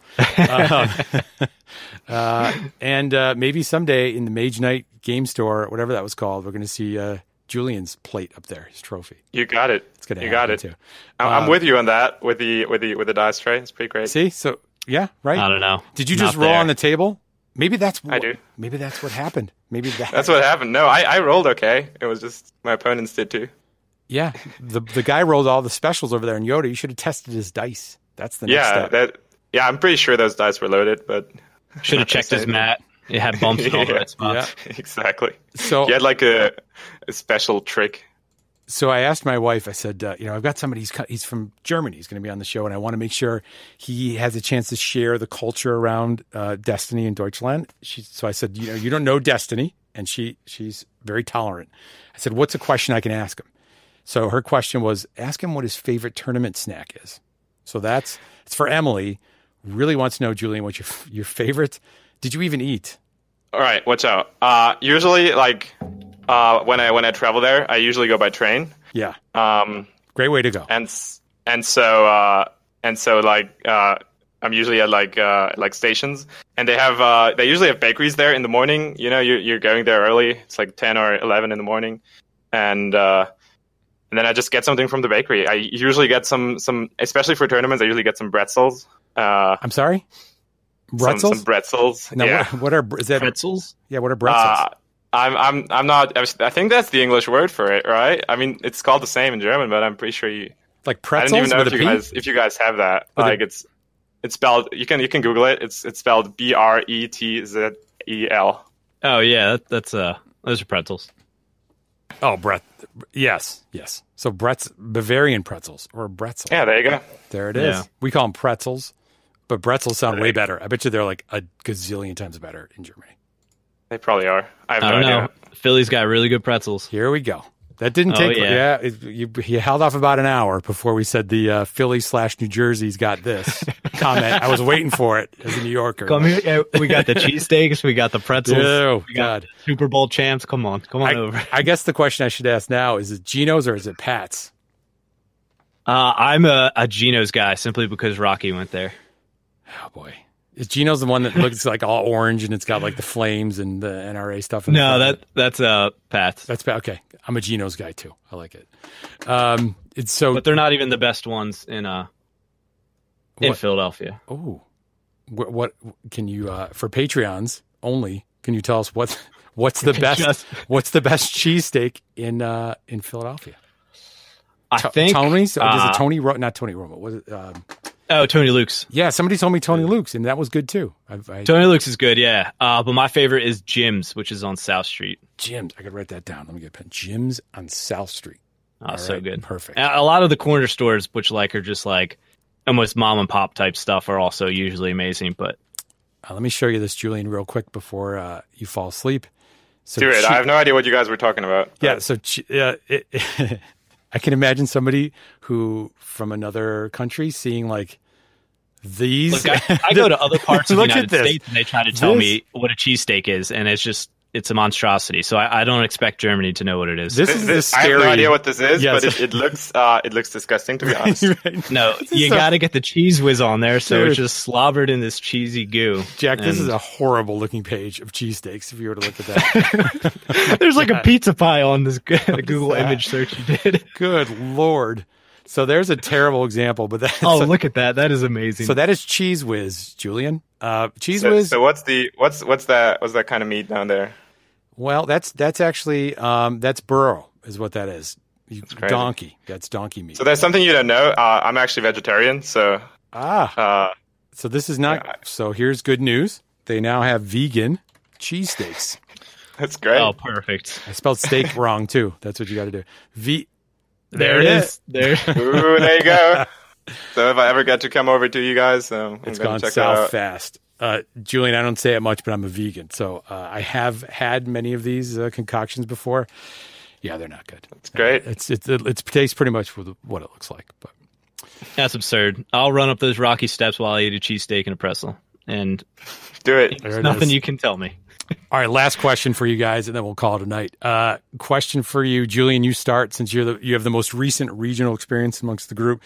And maybe someday in the Mage Knight game store, whatever that was called, we're going to see Julian's plate up there, his trophy. You got it. It's going to happen. You got it. Too. I'm with you on that with the dice tray. It's pretty great. See, so yeah, right. I don't know. Did you just roll on the table? Maybe that's I do. Maybe that's what happened. That's what happened. No, I rolled okay. It was just my opponents did too. Yeah, the guy rolled all the specials over there in Yoda. You should have tested his dice. That's the next step. I'm pretty sure those dice were loaded, but should have checked his mat. It had bumps in all the right spots. Yeah, exactly. So he had like a special trick. So I asked my wife, I said, I've got somebody, he's from Germany. He's going to be on the show, and I want to make sure he has a chance to share the culture around Destiny in Deutschland. So I said, you don't know Destiny, and she's very tolerant. I said, what's a question I can ask him? So her question was, ask him what his favorite tournament snack is. So it's for Emily. Really wants to know, Julian, what your favorite. Did you even eat? All right, watch out. Usually, like when I travel there, I usually go by train. Yeah. Great way to go. And so I'm usually at like stations, and they usually have bakeries there in the morning. You're going there early. It's like 10 or 11 in the morning, and then I just get something from the bakery. I usually get some especially for tournaments. I usually get some Bretzels. I'm sorry. Bretzels? Some Bretzels. Now, yeah. What are Bretzels? Yeah, what are Bretzels? I'm not. I think that's the English word for it, right? I mean, it's called the same in German, but I'm pretty sure like pretzels. I don't even know with if you guys have that. Like it's spelled. You can Google it. It's spelled Bretzel. Oh yeah, that's those are pretzels. Oh, yes. So Bavarian pretzels or Bretzels. Yeah, there you go. There it is. Yeah. We call them pretzels, but Bretzels sound way better. I bet you they're like a gazillion times better in Germany. They probably are. I have no don't idea. know. Philly's got really good pretzels. Here we go. That didn't take. You held off about an hour before we said the Philly/New Jersey's got this comment. I was waiting for it as a New Yorker. Come here. We got the cheesesteaks. We got the pretzels. Oh, we got Super Bowl champs. Come on over. I guess the question I should ask now is it Geno's or is it Pat's? I'm a Geno's guy simply because Rocky went there. Oh boy. Is Geno's the one that looks like all orange and it's got like the flames and the NRA stuff? No, that's Pat's. That's Pat. Okay, I'm a Geno's guy too. I like it. It's so, but they're not even the best ones in Philadelphia. Oh, what can you for Patreons only? Can you tell us what's the best what's the best cheesesteak in Philadelphia? I think Tony's. Is it Tony? Not Tony Romo. Was it? Tony Luke's. Yeah, somebody told me Tony Luke's, and that was good too. Tony Luke's is good, yeah. But my favorite is Jim's, which is on South Street. Jim's. I could write that down. Let me get a pen. Jim's on South Street. Oh, so good. Perfect. A lot of the corner stores, which are just almost mom and pop type stuff, are also usually amazing. But let me show you this, Julian, real quick before you fall asleep. So do it. I have no idea what you guys were talking about. Yeah, so I can imagine somebody who from another country seeing these. Look, I go to other parts of the United States and they try to tell me what a cheesesteak is, and it's a monstrosity. So I don't expect Germany to know what it is. I have no idea what this is, but it looks disgusting, to be honest. Right. No, you got to get the cheese whiz on there, so it's just slobbered in this cheesy goo. Jack, this is a horrible looking page of cheesesteaks. If you were to look at that, there's a pizza pie on this Google image search you did. Good Lord. So there's a terrible example, but that's look at that. That is amazing. So that is Cheese Whiz, Julian. Cheese Whiz. So what's that kind of meat down there? Well, that's actually that's burro is what that is. Donkey. That's donkey meat. So there's something you don't know. I'm actually vegetarian, so so this is not. Yeah. So here's good news. They now have vegan cheesesteaks. That's great. Oh, perfect. I spelled steak wrong too. That's what you got to do. There it is. There. Ooh, there you go. So if I ever get to come over to you guys, it's gone south fast. Julian, I don't say it much, but I'm a vegan, so I have had many of these concoctions before. Yeah, they're not good. It's great. It tastes pretty much what it looks like, but that's absurd. I'll run up those rocky steps while I eat a cheesesteak and a pretzel, and do it. There's nothing you can tell me. All right, last question for you guys, and then we'll call it a night. Question for you, Julian. You start since you have the most recent regional experience amongst the group.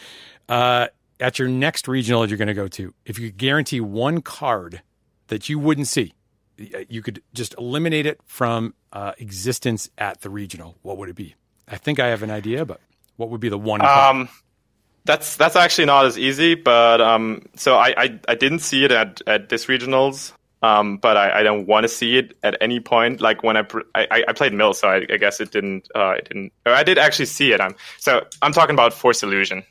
At your next regional that you're going to go to, if you could guarantee one card that you wouldn't see, you could just eliminate it from existence at the regional, what would it be? I think I have an idea, but what would be the one card? That's actually not as easy, but so I didn't see it at this regionals. But I don't want to see it at any point. Like when I played Mill, so I guess it didn't. I did actually see it. I'm talking about Force Illusion.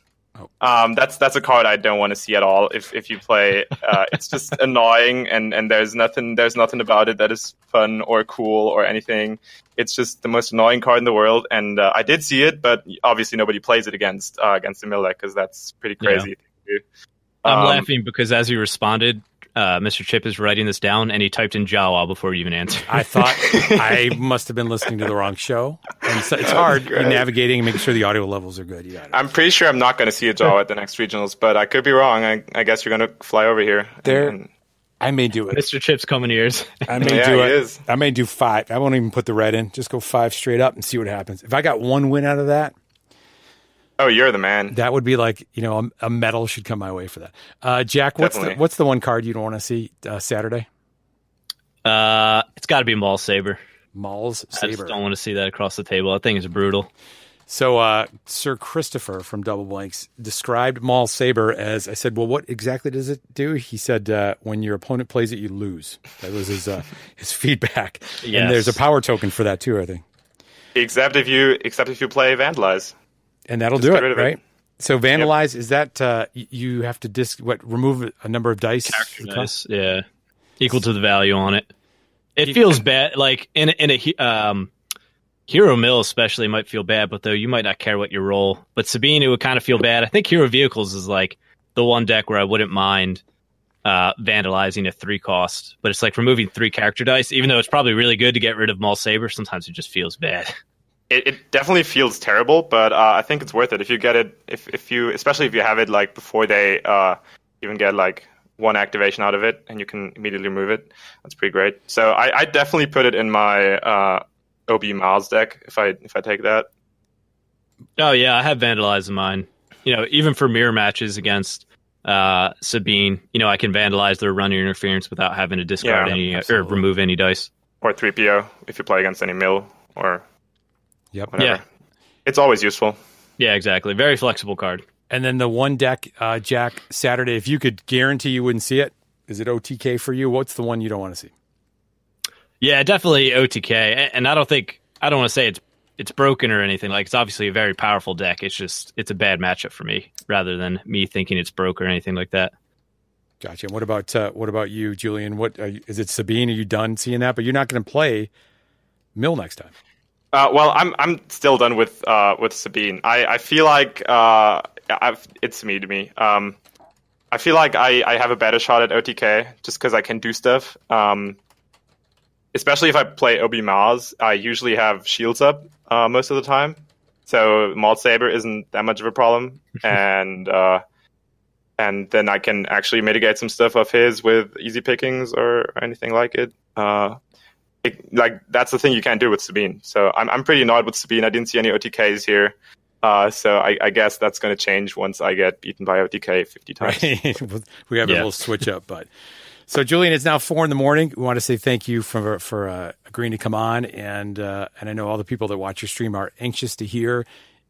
Oh. That's a card I don't want to see at all. If you play, it's just annoying, and there's nothing about it that is fun or cool or anything. It's just the most annoying card in the world. And I did see it, but obviously nobody plays it against the Mill deck because that's pretty crazy. Yeah. I'm laughing because as you responded, Mr. Chip is writing this down, and he typed in Jawa before you even answered. I thought I must have been listening to the wrong show. And so it's hard navigating and making sure the audio levels are good. I'm pretty sure I'm not going to see a Jawa at the next regionals, but I could be wrong. I guess you're going to fly over here. I may do it. Mr. Chip's coming ears. I may do it. I may do 5. I won't even put the red in. Just go 5 straight up and see what happens. If I got one win out of that. Oh, you're the man. That would be a medal should come my way for that. Jack, what's the one card you don't want to see Saturday? It's got to be Maul Saber. Maul's Saber. I just don't want to see that across the table. I think it's brutal. So Sir Christopher from Double Blanks described Maul Saber as, I said, well, what exactly does it do? He said, when your opponent plays it, you lose. That was his feedback. Yes. And there's a power token for that too, I think. Except if you play Vandalize. And that'll do it, right? So Vandalize, is that you have to remove a number of dice? Character dice, yeah. Equal to the value on it. It feels bad. Like in a Hero Mill especially might feel bad, but though you might not care what you roll. But Sabine, it would kind of feel bad. I think Hero Vehicles is like the one deck where I wouldn't mind vandalizing a 3 cost. But it's like removing 3 character dice, even though it's probably really good to get rid of Maul Saber. Sometimes it just feels bad. It definitely feels terrible, but I think it's worth it if you get it. Especially if you have it like before they even get like 1 activation out of it, and you can immediately remove it. That's pretty great. So I definitely put it in my OB Miles deck if I take that. Oh yeah, I have Vandalize in mine. Even for mirror matches against Sabine, I can Vandalize their running interference without having to discard any or remove any dice. Or 3PO if you play against any mill or. Yep. Whatever. Yeah. It's always useful. Yeah, exactly. Very flexible card. And then the one deck, Jack, Saturday, if you could guarantee you wouldn't see it, is it OTK for you? What's the one you don't want to see? Yeah, definitely OTK. And I don't want to say it's it's broken or anything. Like, it's obviously a very powerful deck. It's just, it's a bad matchup for me rather than me thinking it's broke or anything like that. Gotcha. And what about you, Julian? Is it Sabine? Are you done seeing that? But you're not going to play Mill next time. Well, I'm still done with Sabine. I feel like it's me to me. I feel like I have a better shot at OTK just because I can do stuff. Especially if I play Obi Mars, I usually have shields up most of the time, so Maul Saber isn't that much of a problem, and then I can actually mitigate some stuff of his with easy pickings or anything like it. Like that's the thing you can't do with Sabine. So I'm pretty annoyed with Sabine. I didn't see any OTKs here. So I guess that's going to change once I get beaten by OTK 50 times. Right. We have a little switch up, but so Julian, it's now 4 a.m. We want to say thank you for agreeing to come on, and I know all the people that watch your stream are anxious to hear.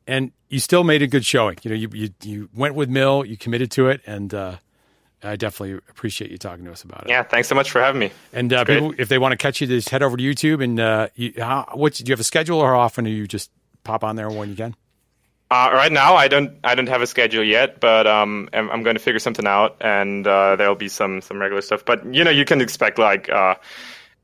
And you still made a good showing. You know, you went with Mill, you committed to it, and I definitely appreciate you talking to us about it. Yeah, thanks so much for having me. And people, if they want to catch you, just head over to YouTube. And do you have a schedule, or how often do you just pop on there when you can? Right now, I don't have a schedule yet, but I'm going to figure something out, and there'll be some regular stuff. But you can expect like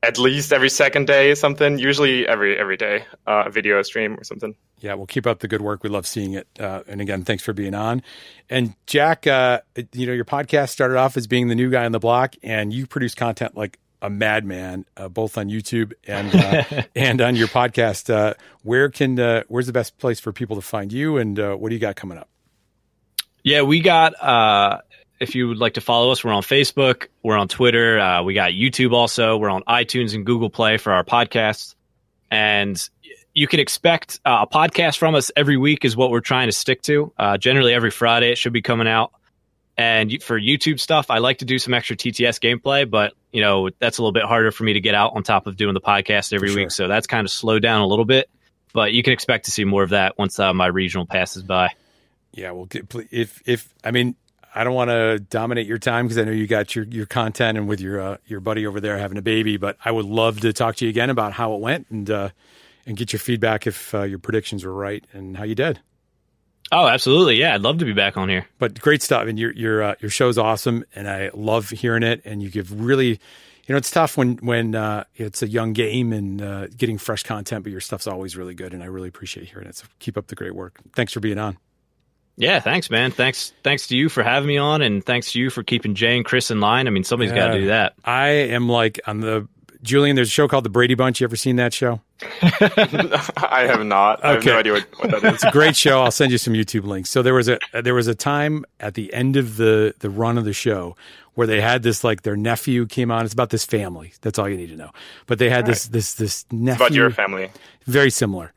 at least every second day something. Usually every day a video stream or something. Yeah, we'll keep up the good work. We love seeing it. And again, thanks for being on. And Jack, your podcast started off as being the new guy on the block, and you produce content like a madman, both on YouTube and and on your podcast. Where's the best place for people to find you, and what do you got coming up? Yeah, we got, if you would like to follow us, we're on Facebook, we're on Twitter, we got YouTube also, we're on iTunes and Google Play for our podcasts. And you can expect a podcast from us every week is what we're trying to stick to. Generally every Friday it should be coming out. And for YouTube stuff, I like to do some extra TTS gameplay, but that's a little bit harder for me to get out on top of doing the podcast every week. So that's kind of slowed down a little bit, but you can expect to see more of that once my regional passes by. Yeah, well, I don't want to dominate your time because I know you got your content and with your buddy over there having a baby, but I would love to talk to you again about how it went and get your feedback if your predictions were right and how you did. Oh, absolutely. Yeah, I'd love to be back on here. But great stuff. And your show's awesome, and I love hearing it. And you give really, it's tough when it's a young game and getting fresh content, but your stuff's always really good, and I really appreciate hearing it. So keep up the great work. Thanks for being on. Yeah, thanks, man. Thanks to you for having me on, and thanks to you for keeping Jay and Chris in line. I mean, somebody's got to do that. I am like on the Julian. There's a show called The Brady Bunch. You ever seen that show? I have not. Okay. I have no idea what that is. It's a great show. I'll send you some YouTube links. So there was a time at the end of the run of the show where they had this, like, their nephew came on. It's about this family. That's all you need to know. But they had this nephew. About your family. Very similar.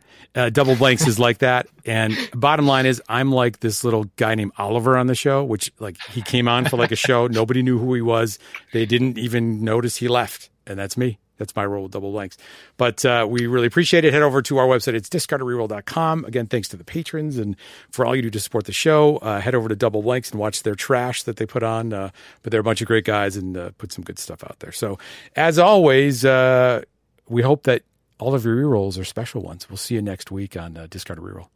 Double Blanks is like that. And bottom line is, I'm like this little guy named Oliver on the show, which, like, he came on for like a show. Nobody knew who he was. They didn't even notice he left. And that's me. That's my role with Double Blanks. But we really appreciate it. Head over to our website. It's discardtoreroll.com. Again, thanks to the patrons and for all you do to support the show. Head over to Double Blanks and watch their trash that they put on. But they're a bunch of great guys and put some good stuff out there. So as always, we hope that all of your rerolls are special ones. We'll see you next week on Discard a Reroll.